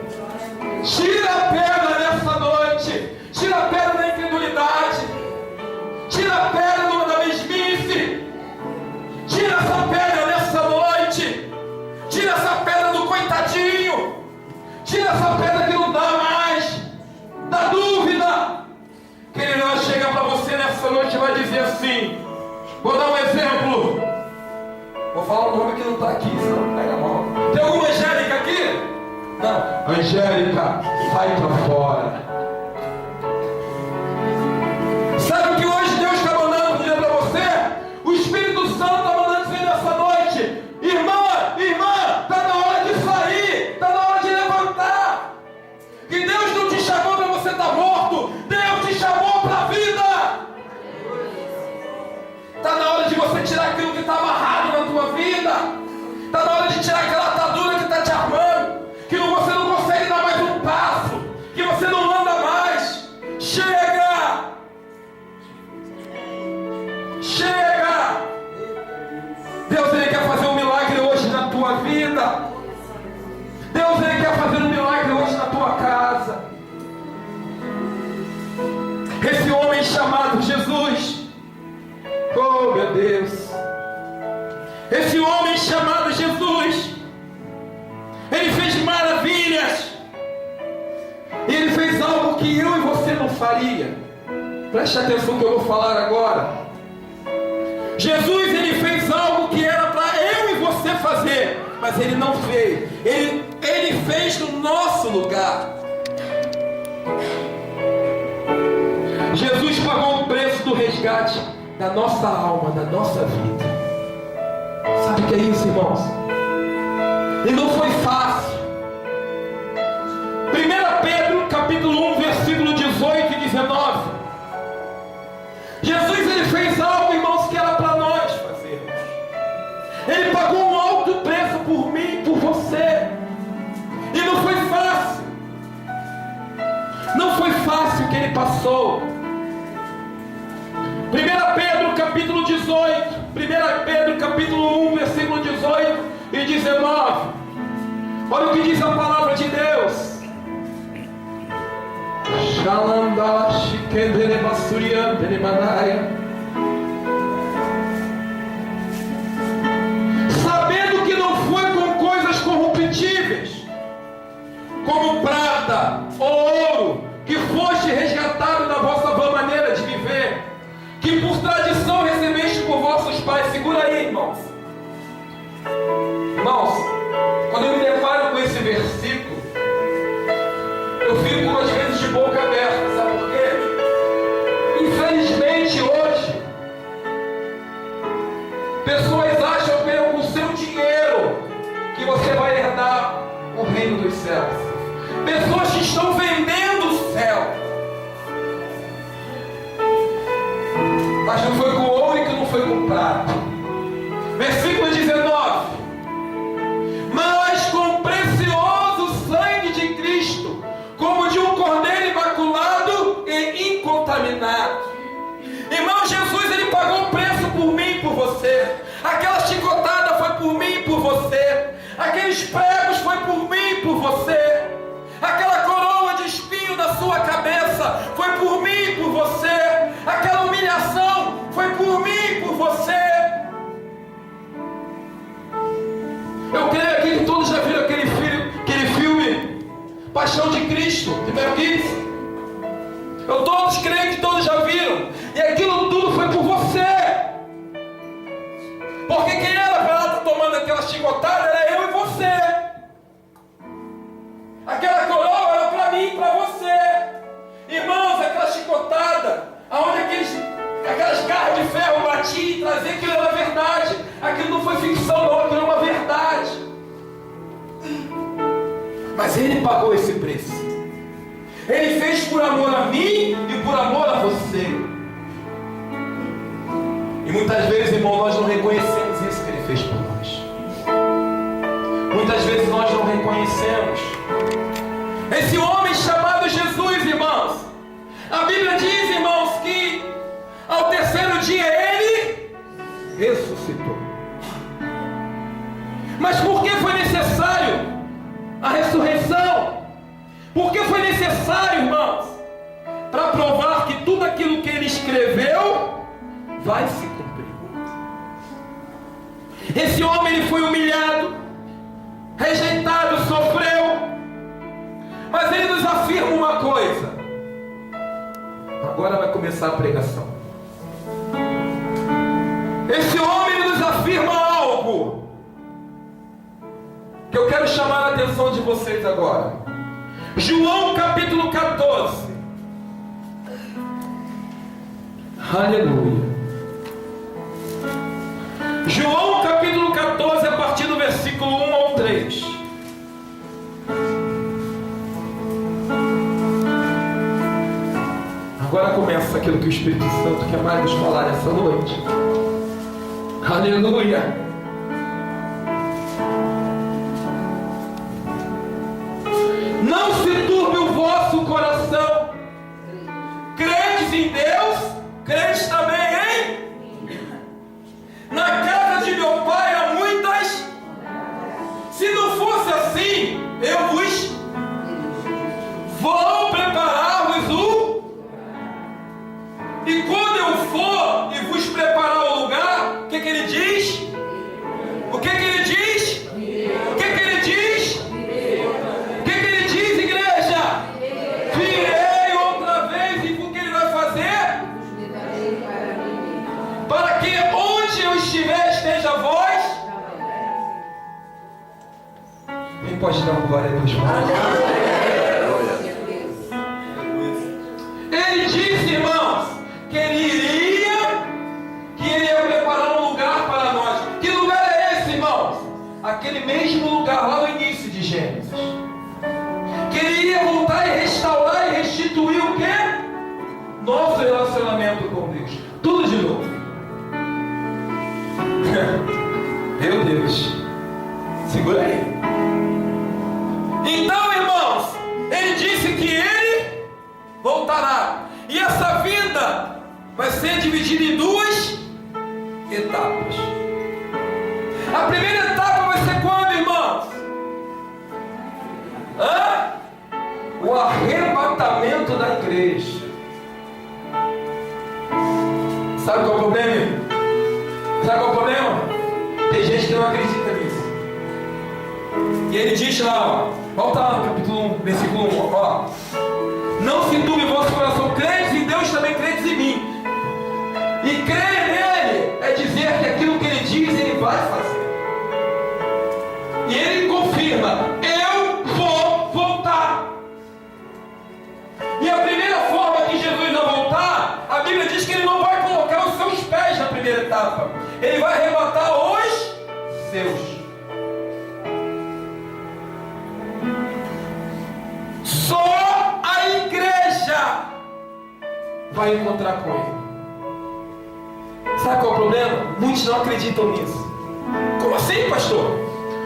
Tira a pedra nessa noite. Tira a pedra da incredulidade. Tira a pedra da mesmice. Tira essa pedra nessa noite. Tira essa pedra do coitadinho. Tira essa pedra que não dá mais. Da dúvida. Que Ele vai chegar para você nessa noite e vai dizer assim. Vou dar um exemplo. Vou falar um nome que não está aqui, senão pega mal. Tem alguma Angélica aqui? Não. Angélica, sai para fora. Sabe o que hoje Deus está mandando dizer para você? O Espírito Santo está mandando dizer nessa noite: irmã, está na hora de sair, está na hora de levantar. Que Deus não te chamou para você estar morto, Deus te chamou para a vida. Está na hora de você tirar aquilo que está amarrado na tua vida. Está na hora de tirar aquela atadura que está te armando, que você não consegue dar mais um passo, que você não anda mais. Chega! Chega! Deus, Ele quer fazer um milagre hoje na tua vida. Deus, Ele quer fazer um milagre hoje na tua casa. Esse homem chamado Jesus, oh meu Deus, esse homem chamado Jesus, ele fez maravilhas. Ele fez algo que eu e você não faria. Preste atenção no que eu vou falar agora. Jesus, ele fez algo que era para eu e você fazer, mas ele não fez. Ele fez no nosso lugar. Jesus pagou o preço do resgate da nossa alma, da nossa vida. Sabe o que é isso, irmãos? E não foi fácil. 1 Pedro capítulo 1, versículo 18 e 19. Jesus, ele fez algo, irmãos, que era para nós fazermos. Ele pagou um alto preço por mim, por você. E não foi fácil. Não foi fácil o que ele passou. 1 Pedro capítulo 18. 1 Pedro capítulo 1, versículo 18 e 19. Olha o que diz a palavra de Deus. Sabendo que não foi com coisas corruptíveis, como prata ou ouro, que foste resgatado da vossa vã maneira de viver, que por tradição recebeste por vossos pais. Segura aí, irmãos. Irmãos, quando eu me deparo com esse versículo, céus. Pessoas que estão vendendo o céu. Mas não foi com ouro e que não foi com prata. Versículo 19. Mas com precioso sangue de Cristo, como de um cordeiro imaculado e incontaminado. Irmão, Jesus, ele pagou o preço por mim e por você. Aquela chicotada foi por mim e por você. Aqueles pregos foi por mim e por você. Aquela coroa de espinho na sua cabeça foi por mim e por você. Aquela humilhação foi por mim e por você. Eu creio aqui que todos já viram aquele filme Paixão de Cristo, de Mel Gibson. Todos creio que todos já viram. E aquilo tudo foi por você. Porque quem era para ela estar tomando aquela chicotada era eu e você. Aquela coroa era para mim e para você. Irmãos, aquela chicotada, aonde aquelas garras de ferro batiam e traziam, aquilo era verdade. Aquilo não foi ficção, não, aquilo é uma verdade. Mas ele pagou esse preço. Ele fez por amor a mim e por amor a você. E muitas vezes, irmão, nós não reconhecemos isso que ele fez por nós. Muitas vezes nós não reconhecemos. Esse homem chamado Jesus, irmãos, a Bíblia diz, irmãos, que ao terceiro dia ele ressuscitou. Mas por que foi necessário a ressurreição? Por que foi necessário, irmãos? Para provar que tudo aquilo que ele escreveu vai se cumprir. Esse homem, ele foi humilhado, rejeitado, sofreu. Mas ele nos afirma uma coisa. Agora vai começar a pregação. Esse homem nos afirma algo que eu quero chamar a atenção de vocês agora. João capítulo 14. Aleluia. João capítulo 14, a partir do versículo 1 ao 3. Agora começa aquilo que o Espírito Santo quer mais nos falar essa noite. Aleluia. Não se turbe o vosso coração. Credes em Deus, credes também em mim. Na casa de meu pai há muitas. Se não fosse assim, eu vos vou preparar-vos o. E quando eu for e vos preparar o lugar, o que ele diz? O que ele diz? O que ele diz? O que ele diz, igreja? Virei outra vez, e o que ele vai fazer? Para que onde eu estiver esteja a voz. Quem pode dar uma glória a Deus? Ele disse, irmãos, que ele ia preparar um lugar para nós. Que lugar é esse, irmãos? Aquele mesmo lugar lá no início de Gênesis. Que ele ia voltar e restaurar e restituir o quê? Nosso relacionamento com Deus. Tudo de novo. Meu Deus. Segura aí. Então, irmãos, ele disse que ele voltará. E essa vinda vai ser dividida em duas etapas. A primeira etapa vai ser quando, irmãos? O arrebatamento da igreja. Sabe qual é o problema? Sabe qual é o problema? Tem gente que não acredita nisso. E ele diz lá, ó, volta lá no capítulo 1, versículo 1, ó. Não se turbe o vosso coração, credes em Deus, também credes em mim. E crer nele é dizer que aquilo que ele diz, ele vai fazer. E ele confirma, eu vou voltar. E a primeira forma que Jesus vai voltar, a Bíblia diz que ele não vai colocar os seus pés na primeira etapa. Ele vai arrebatar os seus. vai encontrar com Ele. Sabe qual é o problema? Muitos não acreditam nisso. Como assim, pastor?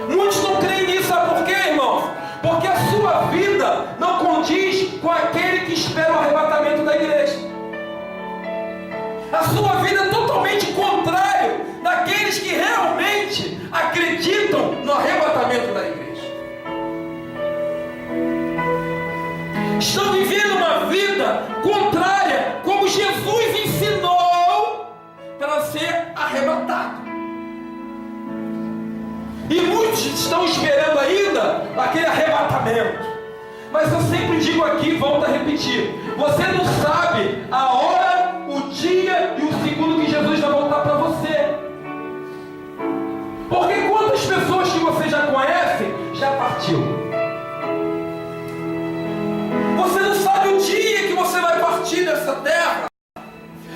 Muitos não creem nisso, sabe por quê, irmãos? Porque a sua vida não condiz com aquele que espera o arrebatamento da igreja. A sua vida é totalmente contrário daqueles que realmente acreditam no arrebatamento da igreja. Estão vivendo uma vida contrária, como Jesus ensinou para ser arrebatado. E muitos estão esperando ainda aquele arrebatamento. Mas eu sempre digo aqui, volto a repetir: você não sabe a hora, o dia e o segundo que Jesus vai voltar para você. Porque quantas pessoas que você já conhece já partiu? Você não sabe o dia que você vai partir dessa terra.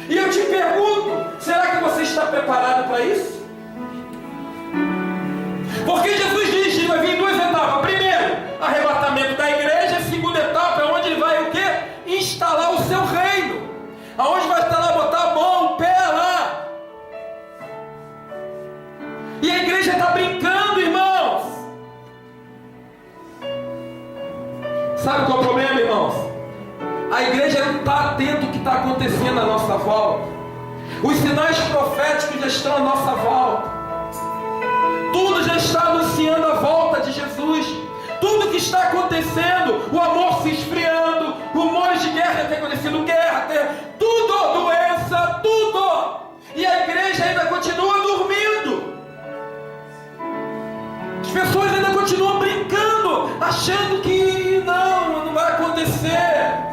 E eu te pergunto, será que você está preparado para isso? Porque Jesus diz que vai vir em duas etapas. Primeiro, arrebatamento da igreja. Segunda etapa é onde ele vai o quê? Instalar o seu reino. Aonde vai estar lá, botar a mão, o pé lá. E a igreja está brincando, irmãos. Sabe qual é o problema, irmãos? A igreja não está atenta ao que está acontecendo à nossa volta. Os sinais proféticos já estão à nossa volta. Tudo já está anunciando a volta de Jesus. Tudo que está acontecendo, o amor se esfriando, rumores de guerra, já tem acontecido guerra, tudo, doença, tudo. E a igreja ainda continua dormindo. As pessoas ainda continuam brincando, achando que não vai acontecer.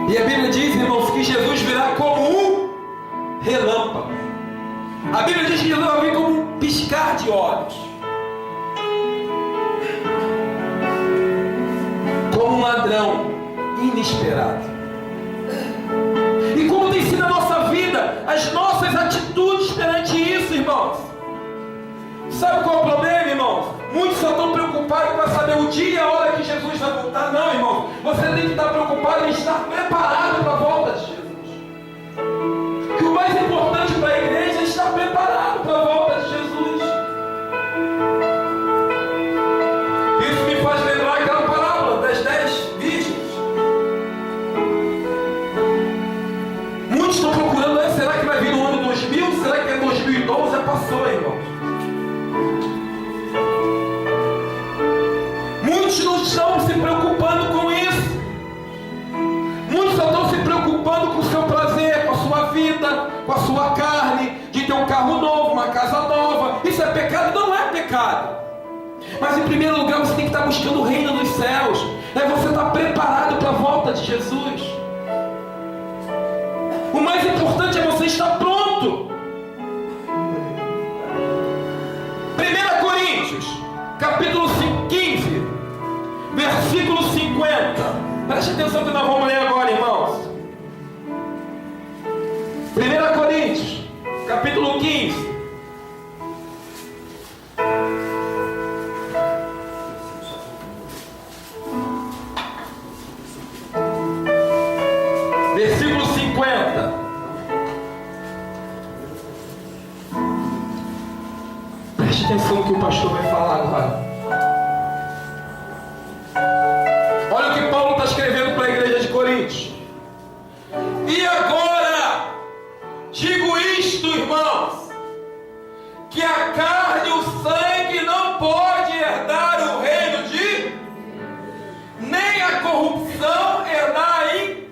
E a Bíblia diz, irmãos, que Jesus virá como um relâmpago. A Bíblia diz que Jesus vai vir como um piscar de olhos, como um ladrão inesperado. E como tem sido a nossa vida, as nossas atitudes perante isso, irmãos? Sabe qual é o problema, irmãos? Muitos só estão preocupados para saber o dia e a hora que Jesus vai voltar. Não, irmão, você tem que estar preocupado em estar preparado para a volta de Jesus. Que o mais importante para a igreja é estar preparado para a volta de Jesus. Isso me faz lembrar aquela parábola das 10 virgens. Muitos estão procurando, será que vai vir no ano 2000? Será que é 2012? Já passou, irmão. Muitos não estão se preocupando com isso. Muitos só estão se preocupando com o seu prazer, com a sua vida, com a sua carne, de ter um carro novo, uma casa nova. Isso é pecado? Não é pecado. Mas em primeiro lugar você tem que estar buscando o reino dos céus. É você estar preparado para a volta de Jesus. O mais importante é você estar pronto. 1 Coríntios, capítulo 15, versículo 50. Preste atenção que nós vamos ler agora, irmãos. 1 Coríntios, capítulo 15. Versículo 50. Preste atenção no que o pastor vai falar agora. Olha o que Paulo está escrevendo para a igreja de Coríntios. E agora, digo isto, irmãos, que a carne e o sangue não pode herdar o reino de, nem a corrupção herdar aí.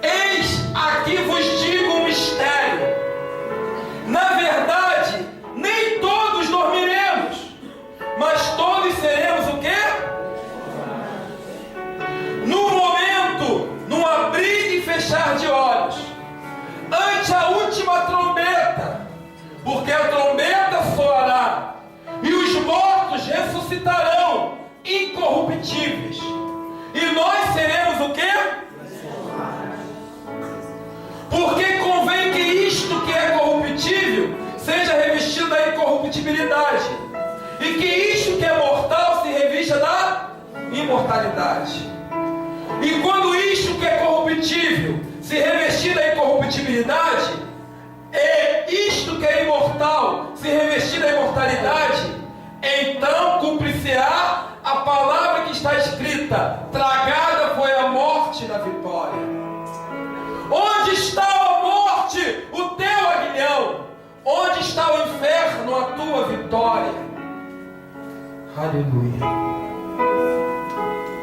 Eis aqui vos digo um mistério. Na verdade, nem todos dormiremos, mas todos seremos o quê? No momento, num abrir e fechar de olhos, ante a última trombeta, porque a trombeta soará, e os mortos ressuscitarão incorruptíveis, e nós seremos o quê? Porque convém que isto que é corruptível seja revestido da incorruptibilidade, e que isto que é mortal se revista imortalidade. E quando isto que é corruptível se revestir da incorruptibilidade, e isto que é imortal se revestir da imortalidade, então cumprir-se-á a palavra que está escrita: tragada foi a morte da vitória. Onde está a morte, o teu aguilhão? Onde está o inferno, a tua vitória? Aleluia.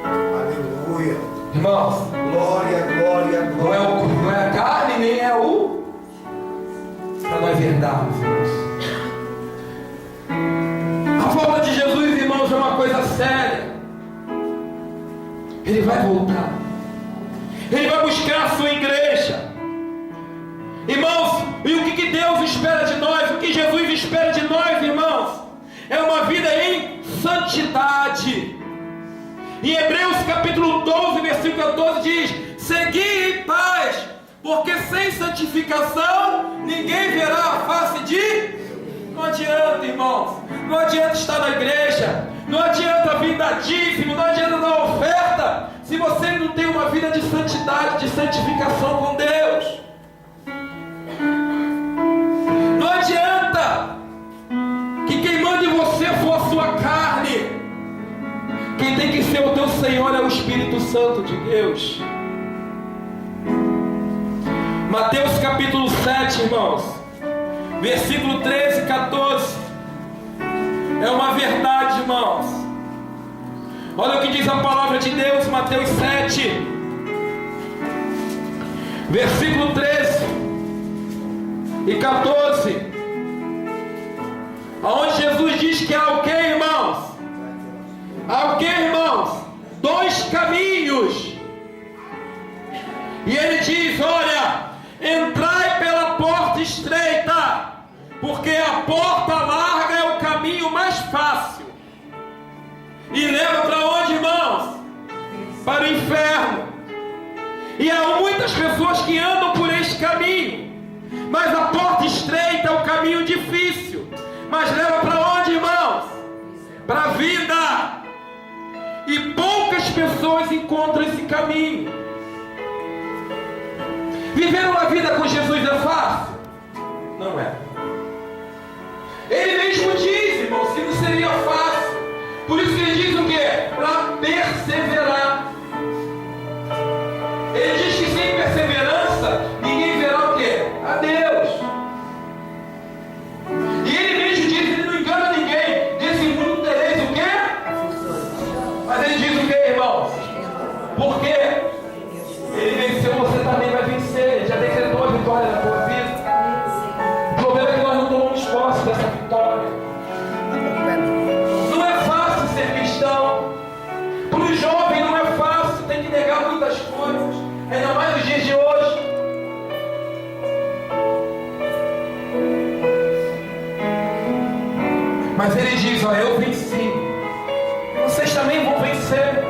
Aleluia. Irmãos, Glória, glória, glória. não é a carne, nem é o para nós herdarmos, irmãos. A volta de Jesus, irmãos, é uma coisa séria. Ele vai voltar. Ele vai buscar a sua igreja. Irmãos, e o que Deus espera de nós? O que Jesus espera de nós, irmãos? É uma vida em santidade. Em Hebreus capítulo 12, versículo 14 diz: segui em paz, porque sem santificação ninguém verá a face de... Não adianta, irmãos. Não adianta estar na igreja. Não adianta vir dar dízimo. Não adianta dar oferta, se você não tem uma vida de santidade, de santificação com Deus. Não adianta que quem manda em você for a sua carne. Quem tem que ser o teu Senhor é o Espírito Santo de Deus. Mateus capítulo 7, irmãos, versículo 13 e 14. É uma verdade, irmãos. Olha o que diz a palavra de Deus, Mateus 7, versículo 13 e 14. Onde Jesus diz que há o que, irmãos? Há o que, irmãos? Dois caminhos. E ele diz: olha, entrai pela porta estreita, porque a porta larga é o caminho mais fácil. E leva para onde, irmãos? Para o inferno. E há muitas pessoas que andam por este caminho, mas a porta estreita é o caminho difícil. Mas leva para onde, irmãos? Para a vida. E poucas pessoas encontram esse caminho. Viver uma vida com Jesus é fácil? Não é. Ele mesmo diz, irmãos, que não seria fácil. Por isso que ele diz o quê? Para perseverar. Ele diz que sem perseverança ninguém verá o quê? A Deus. E ele mesmo diz, ele não engana ninguém. Desse mundo tereis o quê? Mas ele diz o quê, irmãos? Porque ele venceu, você também vai vencer. Ele já decretou a vitória na tua vida. O problema é que nós não tomamos posse dessa vitória. Não é fácil ser cristão. Para o jovem não é fácil, tem que negar muitas coisas, ainda mais nos dias de hoje. Mas ele diz: ó, eu venci, vocês também vão vencer.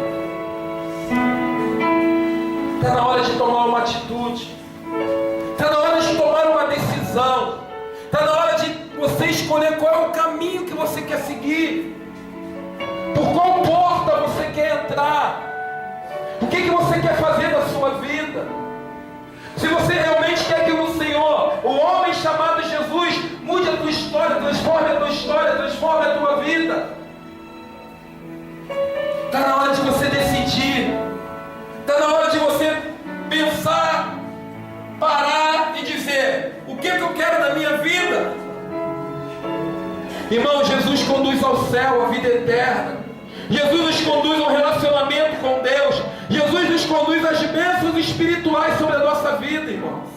Está na hora de tomar uma atitude. Está na hora de tomar uma decisão. Está na hora de você escolher qual é o caminho que você quer seguir. Por qual porta você quer entrar. O que você quer fazer da sua vida. Se você realmente quer que o Senhor, o homem chamado Jesus, mude a tua história, transforme a tua história, transforme a tua vida. Está na hora de você decidir. Está na hora de você pensar, parar e dizer: o que eu quero da minha vida? Irmão, Jesus conduz ao céu, a vida eterna. Jesus nos conduz a um relacionamento com Deus. Jesus nos conduz às bênçãos espirituais sobre a nossa vida, irmãos.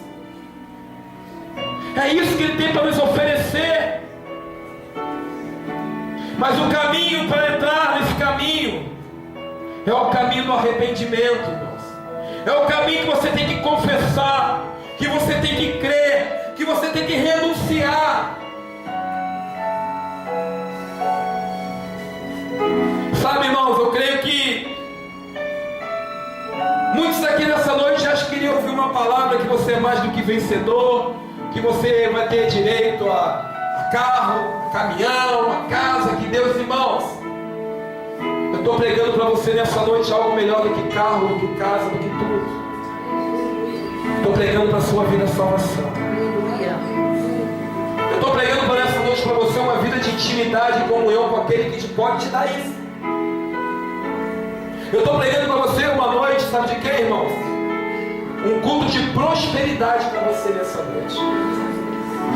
É isso que Ele tem para nos oferecer. Mas o caminho para entrar nesse caminho é o caminho do arrependimento, irmãos. É o caminho que você tem que confessar, que você tem que crer, que você tem que renunciar. Sabe, irmãos, eu creio que muitos aqui nessa noite já queriam ouvir uma palavra que você é mais do que vencedor, que você vai ter direito a carro, a caminhão, a casa, que Deus, irmãos, eu estou pregando para você nessa noite algo melhor do que carro, do que casa, do que tudo. Estou pregando para a sua vida salvação. Eu estou pregando para essa noite para você uma vida de intimidade e comunhão com aquele que pode te dar isso. Eu estou pregando para você uma noite, sabe de quê, irmão? Um culto de prosperidade para você nessa noite.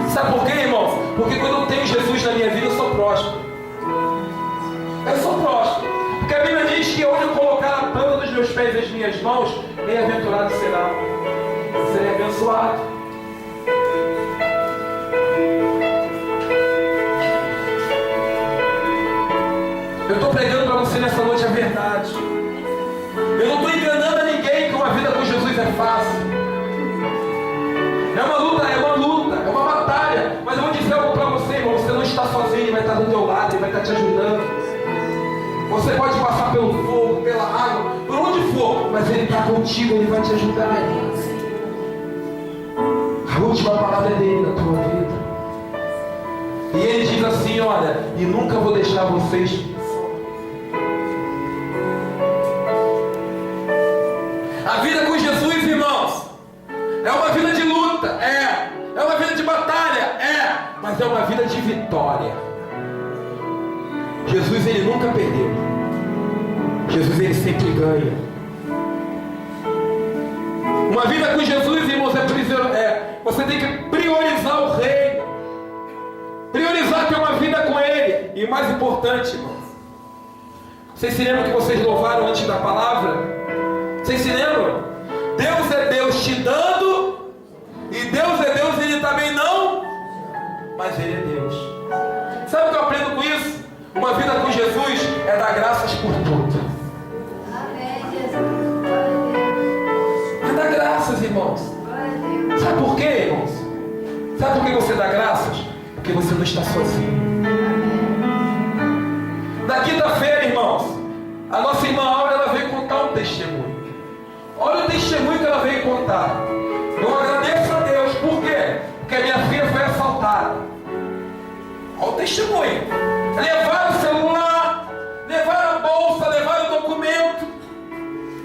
Sabe por quê, irmãos? Porque quando eu tenho Jesus na minha vida, eu sou próspero. Eu sou próspero. Porque a Bíblia diz que onde eu colocar a planta dos meus pés e as minhas mãos, bem-aventurado será. Serei abençoado. Eu estou pregando para você nessa noite a verdade. Eu não estou enganando a ninguém que uma vida com Jesus é fácil. É uma luta, é uma batalha. Mas eu vou dizer algo para você, irmão. Você não está sozinho, Ele vai estar do teu lado, Ele vai estar te ajudando. Você pode passar pelo fogo, pela água, por onde for, mas Ele está contigo, Ele vai te ajudar. A última palavra é dele na tua vida. E Ele diz assim, olha, e nunca vou deixar vocês. A vida com Jesus, irmãos, é uma vida de luta, é uma vida de batalha, mas é uma vida de vitória. Jesus, Ele nunca perdeu. Jesus, Ele sempre ganha. Uma vida com Jesus, irmãos, você tem que priorizar o reino, priorizar ter uma vida com Ele. E o mais importante, irmãos, vocês se lembram que vocês louvaram antes da palavra? Vocês se lembram? Deus é Deus te dando, e Deus é Deus, Ele também não, mas Ele é Deus. Sabe o que eu aprendo com isso? Uma vida com Jesus é dar graças por tudo. É dar graças, irmãos. Sabe por quê, irmãos? Sabe por que você dá graças? Porque você não está sozinho. Na quinta-feira, irmãos, a nossa irmã Aura, ela veio contar um testemunho. Olha o testemunho que ela veio contar. Eu agradeço a Deus. Por quê? Porque a minha filha foi assaltada. Olha o testemunho. Levaram o celular, levaram a bolsa, levaram o documento.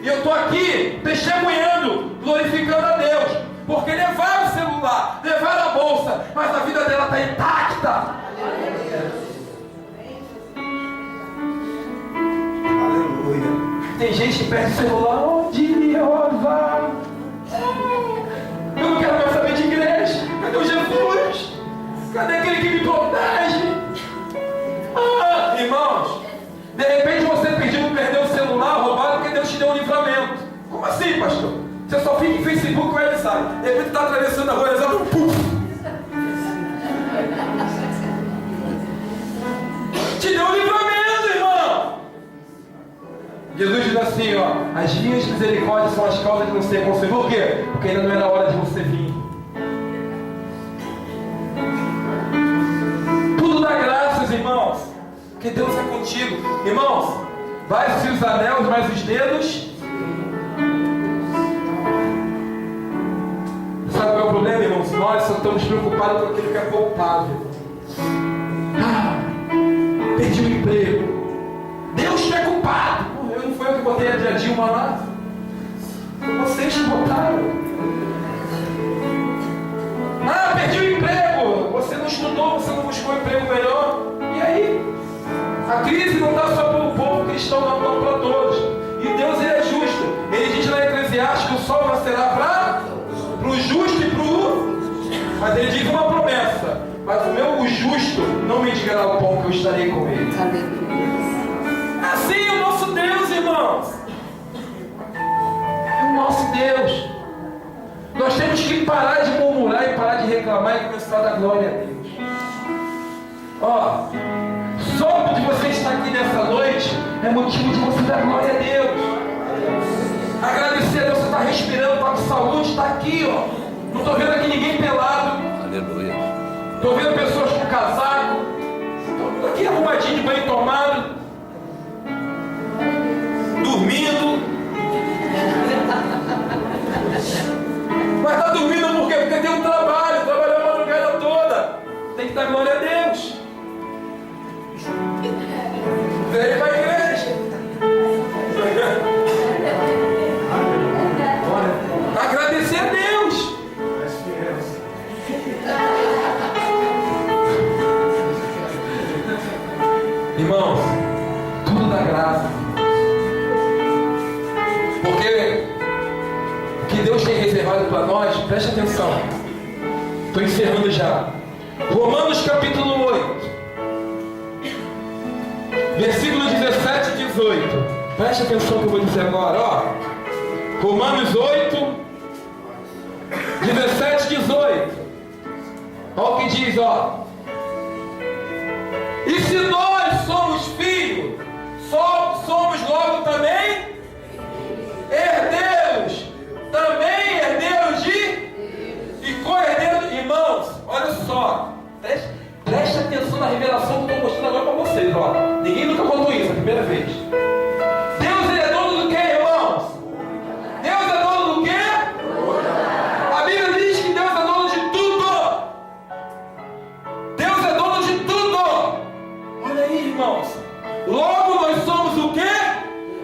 E eu estou aqui testemunhando, glorificando a Deus. Porque levaram o celular, levaram a bolsa, mas a vida dela está intacta. Aleluia. Tem gente que perde o celular. Onde eu vá? Eu não quero mais saber de igreja. Cadê o Jesus? Cadê aquele que me protege? Irmãos, de repente você perdeu o celular roubado porque Deus te deu um livramento. Como assim, pastor? Você só fica em Facebook e ele sai. De repente está atravessando a rua, ele sabe, te deu um livramento, irmão. Jesus diz assim, ó, as minhas misericórdias são as causas de você conseguir. Por quê? Porque ainda não era hora de você vir. Tudo dá graças, irmãos, porque Deus é contigo. Irmãos, vai-se os anéis, mas os dedos. Sabe qual é o problema, irmãos? Nós só estamos preocupados com aquilo que é palpável. Perdi o emprego. Deus que é culpado. Não foi eu que botei a Dilma lá? Vocês que botaram. Perdi o emprego. Você não estudou, você não buscou um emprego melhor. E aí? A crise não está só para o povo cristão, não, para todos. E Deus, Ele é justo. Ele diz lá em Eclesiastes que o sol nascerá para o justo e para o... Mas Ele diz uma promessa. Mas o justo não mendigará o pão que eu estarei com ele. Assim é o nosso Deus, irmãos. É o nosso Deus. Nós temos que parar de murmurar e parar de reclamar e começar a dar glória a Deus. Só de você estar aqui nessa noite é motivo de você dar glória a Deus. Agradecer a Deus, você está respirando, está com saúde, está aqui, ó. Não estou vendo aqui ninguém pelado. Aleluia. Estou vendo pessoas com casaco. Estou vendo aqui arrumadinho de banho tomado. Dormindo. Mas está dormindo por quê? Porque tem um trabalho, trabalhou a madrugada toda. Tem que dar glória a Deus. Veio para a igreja. atenção. Estou encerrando já. Romanos capítulo 8. Versículo 17 e 18. Preste atenção que eu vou dizer agora. Ó. Romanos 8, 17 e 18. Olha o que diz, ó. E se nós somos filhos, somos logo também herdeiros. Também herdeiros e co-herdeiros. Irmãos, olha só. Preste atenção na revelação que eu estou mostrando agora para vocês. Ó. Ninguém nunca contou isso, é a primeira vez. Deus, ele é dono do que, irmãos? Deus é dono do quê? A Bíblia diz que Deus é dono de tudo. Deus é dono de tudo. Olha aí, irmãos. Logo nós somos o quê?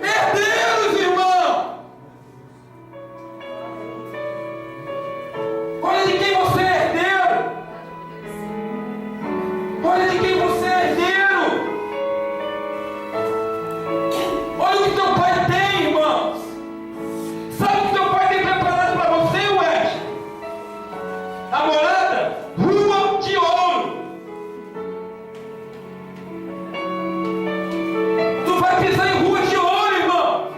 Herdeiros, irmão. Olha de quem você é herdeiro. Olha de quem você é herdeiro. Olha o que teu pai tem, irmãos. Sabe o que teu pai tem preparado para você, Wesley? A morada, rua de ouro. Tu vai pisar em rua de ouro, irmão.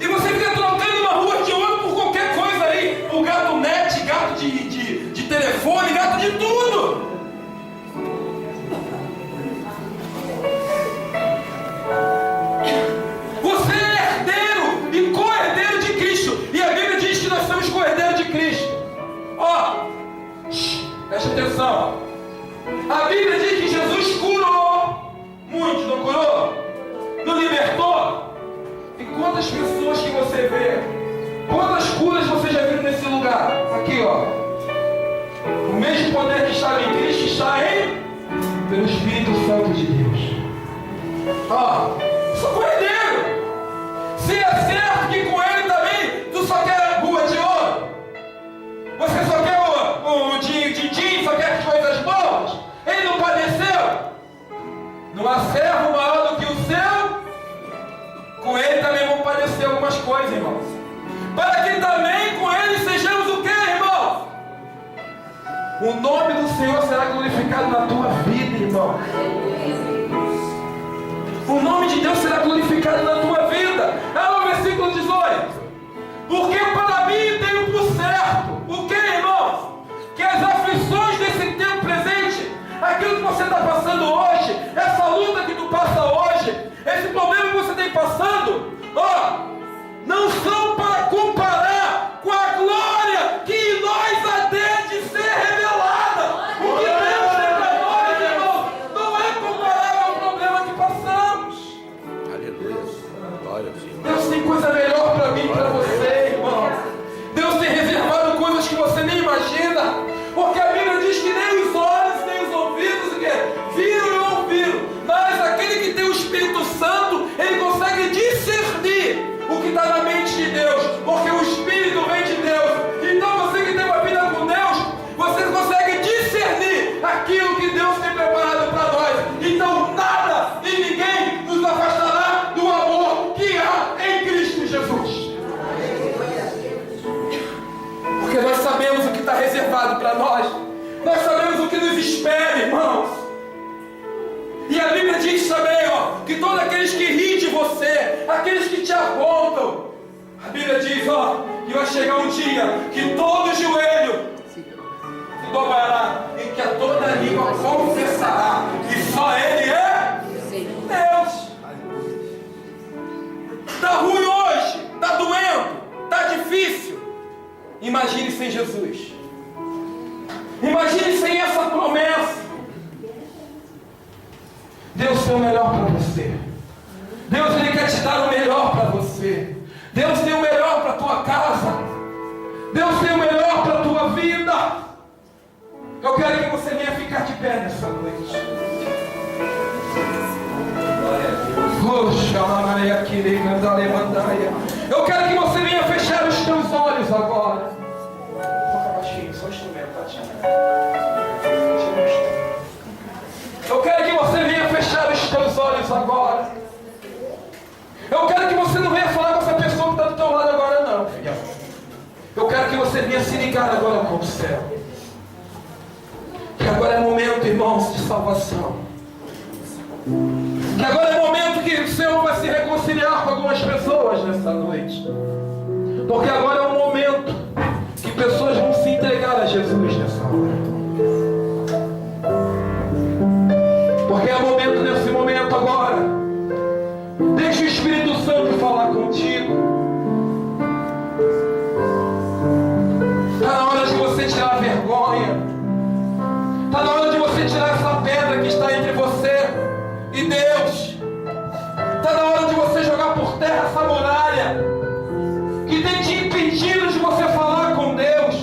E você fica trocando uma rua de ouro por qualquer coisa aí. Por gato net, gato de telefone, gato de tudo. Você é herdeiro e co-herdeiro de Cristo. E a Bíblia diz que nós somos co-herdeiros de Cristo. Ó, preste atenção. A Bíblia diz que Jesus curou muitos, não curou? Não libertou? E quantas pessoas que você vê? Quantas curas você já viu nesse lugar? Aqui, ó. O mesmo poder que está em Cristo está pelo Espírito Santo de Deus. Ó, sou co-herdeiro. Se é certo que com ele também tu só quer rua de ouro, você só quer o din-din, só quer as coisas boas. Ele não padeceu. Não há servo maior do que o seu. Com ele também vão padecer algumas coisas, irmãos. Para que também com ele sejamos o que, irmãos? O nome do Senhor será glorificado na tua vida, irmão. O nome de Deus será glorificado na tua vida. Olha o versículo 18. Porque para mim tenho por certo. O que, irmãos? Que as aflições desse tempo presente, aquilo que você está passando hoje, essa luta que tu passa hoje, esse problema que você tem passando, ó, não são para comparar com a glória que em nós há de ser revelada. O que Deus tem para nós, irmão, não é comparável ao problema que passamos. Aleluia. Glória a Deus. Deus tem coisa melhor para mim e para você, irmão. Deus tem reservado coisas que você nem imagina. Porque a Bíblia diz que nem os olhos, nem os ouvidos viram e ouviram. Mas aquele que tem o Espírito Santo, ele consegue discernir o que está na mente de Deus. Porque o Espírito vem de Deus. Então você que tem uma vida com Deus, você consegue discernir aquilo que Deus tem preparado para nós. Então nada e ninguém nos afastará do amor que há em Cristo Jesus. Porque nós sabemos o que está reservado para nós. Nós sabemos o que nos espera, irmãos. E a Bíblia diz também, ó, que todos aqueles que riem de você, aqueles que te apontam, a Bíblia diz, ó, que vai chegar um dia que todo joelho se dobrará e que a toda língua confessará que só Ele é Deus. Está ruim hoje, está doendo, está difícil. Imagine sem Jesus. Imagine sem essa promessa. Deus tem o melhor para você. Deus, Ele quer te dar o melhor para você. Deus tem o melhor para a tua casa. Deus tem o melhor para a tua vida. Eu quero que você venha ficar de pé nessa noite. Eu quero que você venha fechar os teus olhos agora. Toca baixinho, só instrumento, tá? Eu quero que você venha fechar os teus olhos agora. Eu quero que você não venha falar com essa pessoa que está do teu lado agora, não, filhão. Eu quero que você venha se ligar. ligar agora com o céu. Que agora é momento, irmãos, de salvação. Que agora é momento que o Senhor vai se reconciliar com algumas pessoas nessa noite. Porque agora é o momento que pessoas vão se entregar a Jesus nessa hora. Porque é momento, nesse momento agora. Deixa o Espírito Santo falar contigo. Está na hora de você tirar a vergonha. Está na hora de você tirar essa pedra que está entre você e Deus. Está na hora de você jogar por terra essa muralha que tem te impedido de você falar com Deus,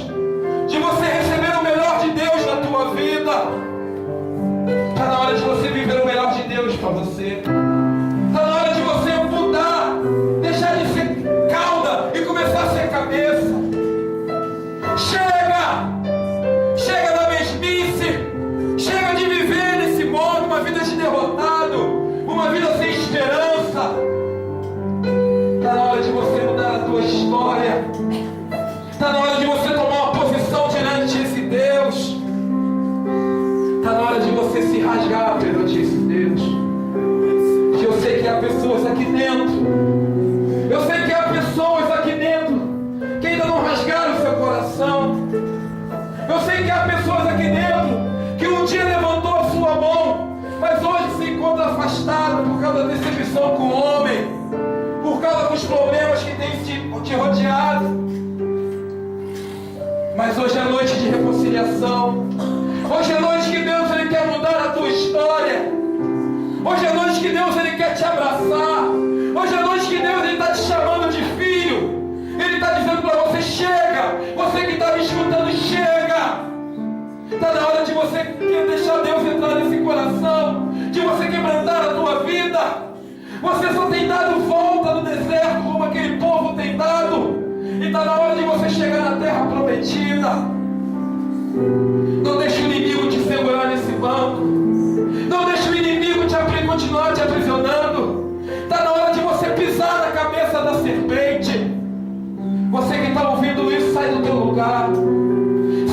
de você receber o melhor de Deus na tua vida. Está na hora de você viver o melhor de Deus para você. Está na hora de você mudar, deixar de ser cauda e começar a ser cabeça. Chega! Chega da mesmice! Chega de viver nesse modo, uma vida de derrotado, uma vida sem esperança. Está na hora de você mudar a tua história. Está na hora de você tomar uma posição diante desse Deus. Está na hora de você se rasgar perante esse Deus. Que eu sei que há pessoas aqui dentro. Eu sei que há pessoas aqui dentro que ainda não rasgaram o seu coração. Eu sei que há pessoas aqui dentro que um dia levantou a sua mão, mas hoje se encontra afastado por causa da decepção com o homem, por causa dos problemas que tem te rodeado. Mas hoje é noite de reconciliação. Hoje é noite que Deus ele quer mudar a tua história. Hoje é noite que Deus ele quer te abraçar. Hoje é noite que Deus ele está te chamando de filho. Ele está dizendo para você: chega. Você que está me escutando, chega. Está na hora de você deixar Deus entrar nesse coração, de você quebrantar a tua vida. Você só tem dado volta no deserto como aquele povo tem dado. E está na hora de você chegar na terra prometida. Não deixe o inimigo te segurar nesse banco. Não deixe o inimigo continuar te aprisionando. Está na hora de você pisar na cabeça da serpente. Você que está ouvindo isso, sai do teu lugar.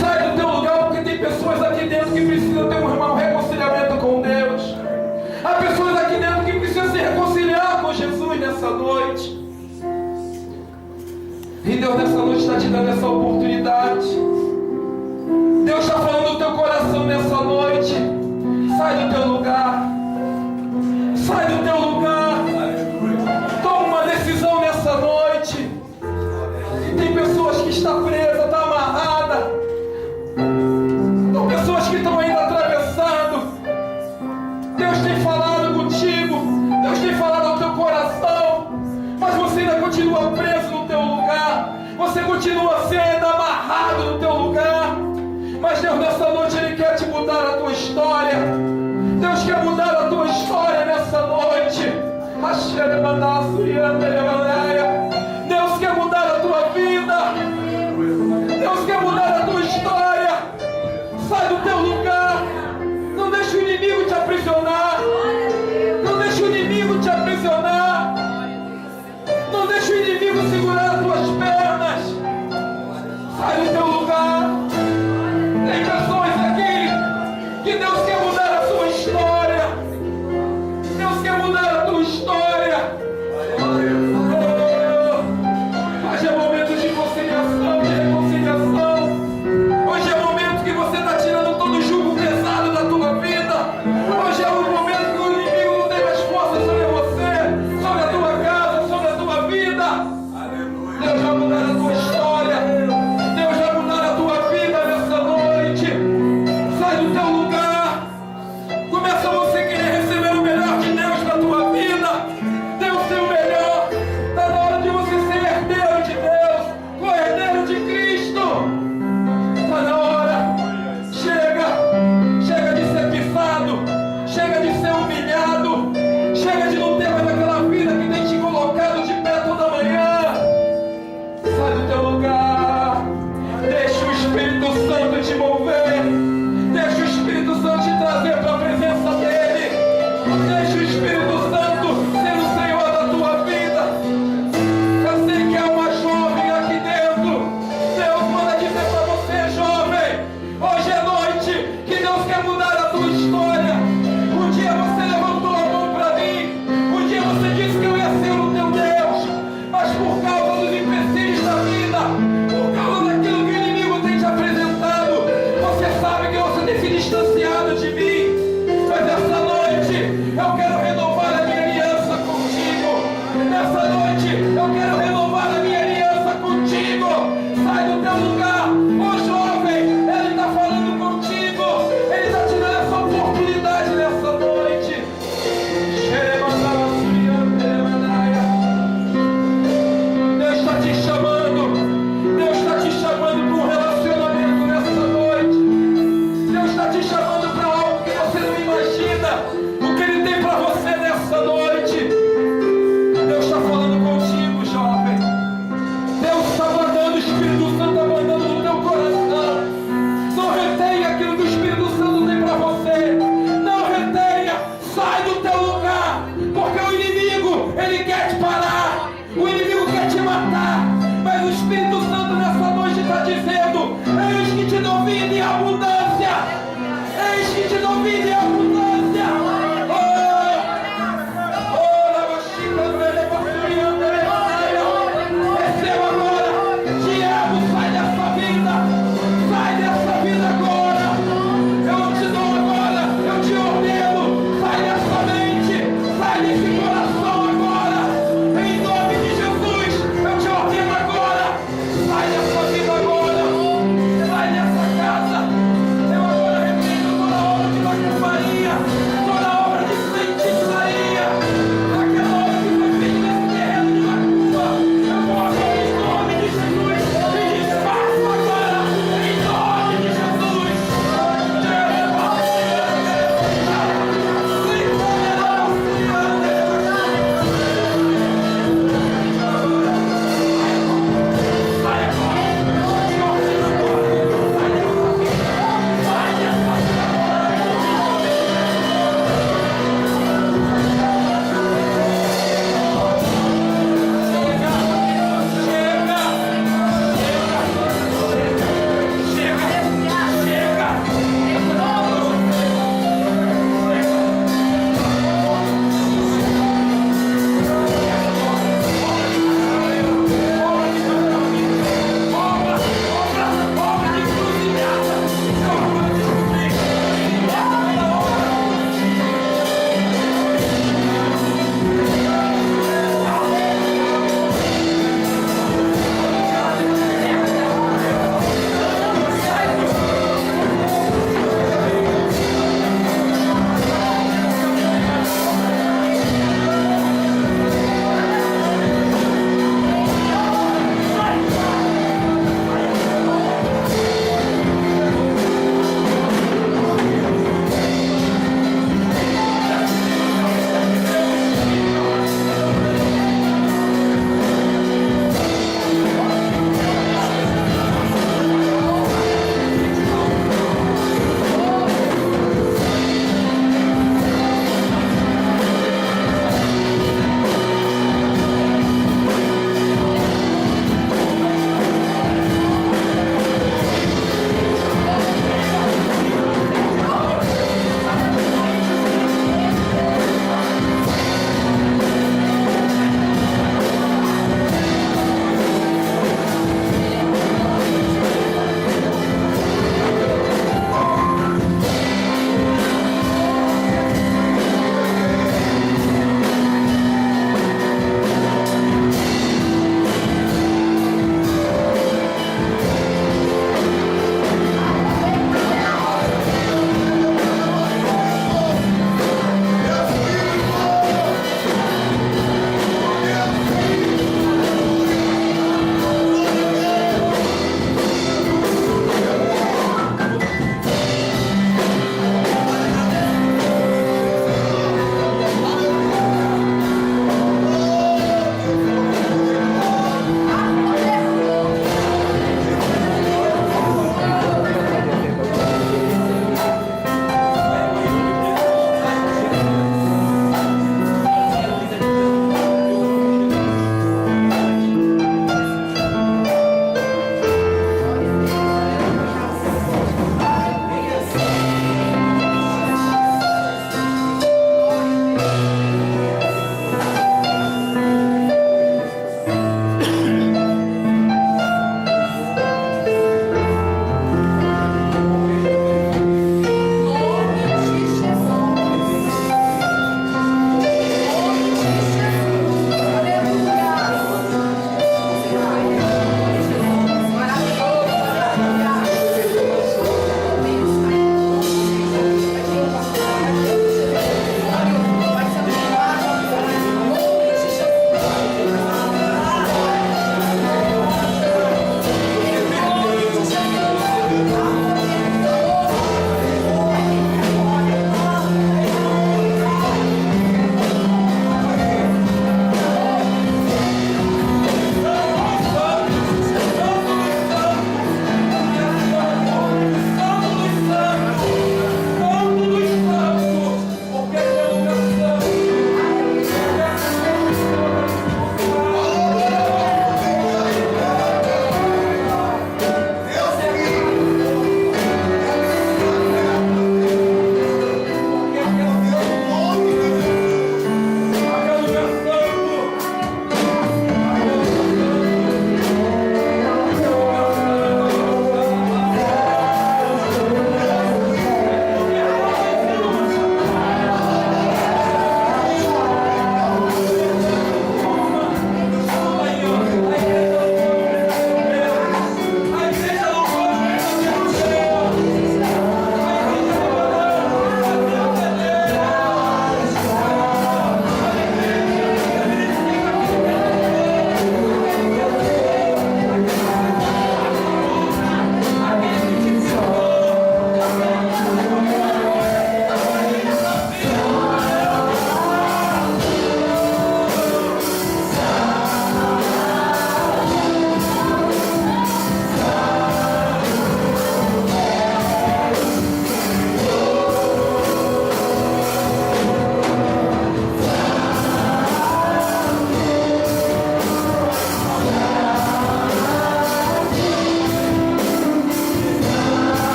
Sai do teu lugar, porque tem pessoas aqui dentro que precisam ter um reconciliamento com Deus. Há pessoas aqui dentro que precisam se reconciliar com Jesus nessa noite. E Deus nessa noite está te dando essa oportunidade. Deus está falando do teu coração nessa noite. Sai do teu lugar. Sai do teu lugar. Toma uma decisão nessa noite. E tem pessoas que estão presas, estão amarradas. São pessoas que estão ainda atravessando. Deus tem falado contigo. Deus tem falado ao teu coração. Mas você ainda continua preso no teu lugar. Você continua sendo amarrado no teu lugar. Mas Deus nessa noite Ele quer te mudar a tua história. Deus quer mudar a tua história nessa noite. Deus quer mudar a tua vida. Deus quer mudar a tua história. Sai do teu lugar. Não deixe o inimigo te aprisionar. Não deixe o inimigo te aprisionar. Não deixe o inimigo segurar as tuas pernas. Sai do teu lugar. Tem pessoas aqui que Deus quer mudar a sua história. Deus quer mudar a tua história.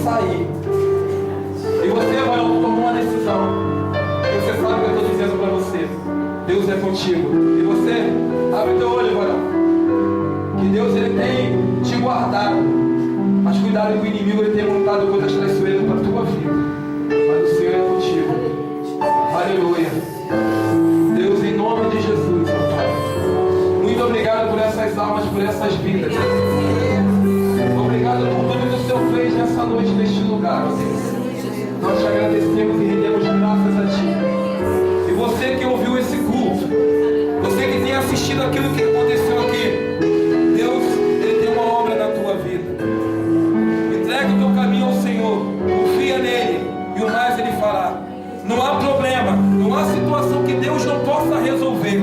sair. E você, varão, tomou uma decisão. Você sabe o que eu estou dizendo para você. Deus é contigo. E você, abre teu olho, varão. Que Deus, Ele tem te guardado. Mas cuidado com o inimigo, ele tem montado coisas traiçoeiras para a tua vida. Mas o Senhor é contigo. Aleluia. Deus, em nome de Jesus, ó Pai. Muito obrigado por essas almas, por essas vidas. Obrigado por tudo que o Senhor fez nessa noite, neste lugar. Nós te agradecemos e rendemos graças a Ti. E você que ouviu esse culto, você que tem assistido aquilo que aconteceu aqui, Deus, Ele tem uma obra na tua vida. Entrega o teu caminho ao Senhor, confia nele e o mais Ele fará. Não há problema, não há situação que Deus não possa resolver.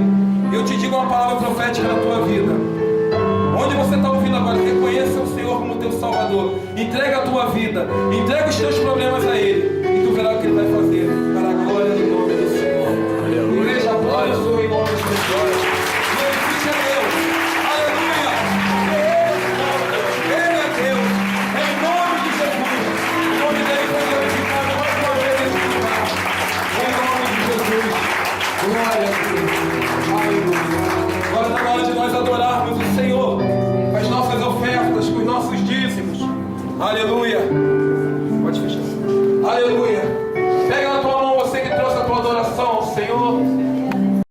Eu te digo uma palavra profética na tua vida. Onde você está ouvindo agora, reconheça o Senhor como teu Salvador. Entrega a tua vida, entrega os teus problemas a Ele, e tu verás o que Ele vai fazer para a glória do nome do Senhor. Aleluia. Igreja, glória ao Senhor em nome de Jesus. Glorifique a Deus. Aleluia. Ele é Deus. Em nome de Jesus. O nome dele foi glorificado mais uma vez nesse lugar. Em nome de Jesus. Glória a Deus. Aleluia. Agora está na hora de nós adorarmos o Senhor com as nossas ofertas, com os nossos dízimos. Aleluia.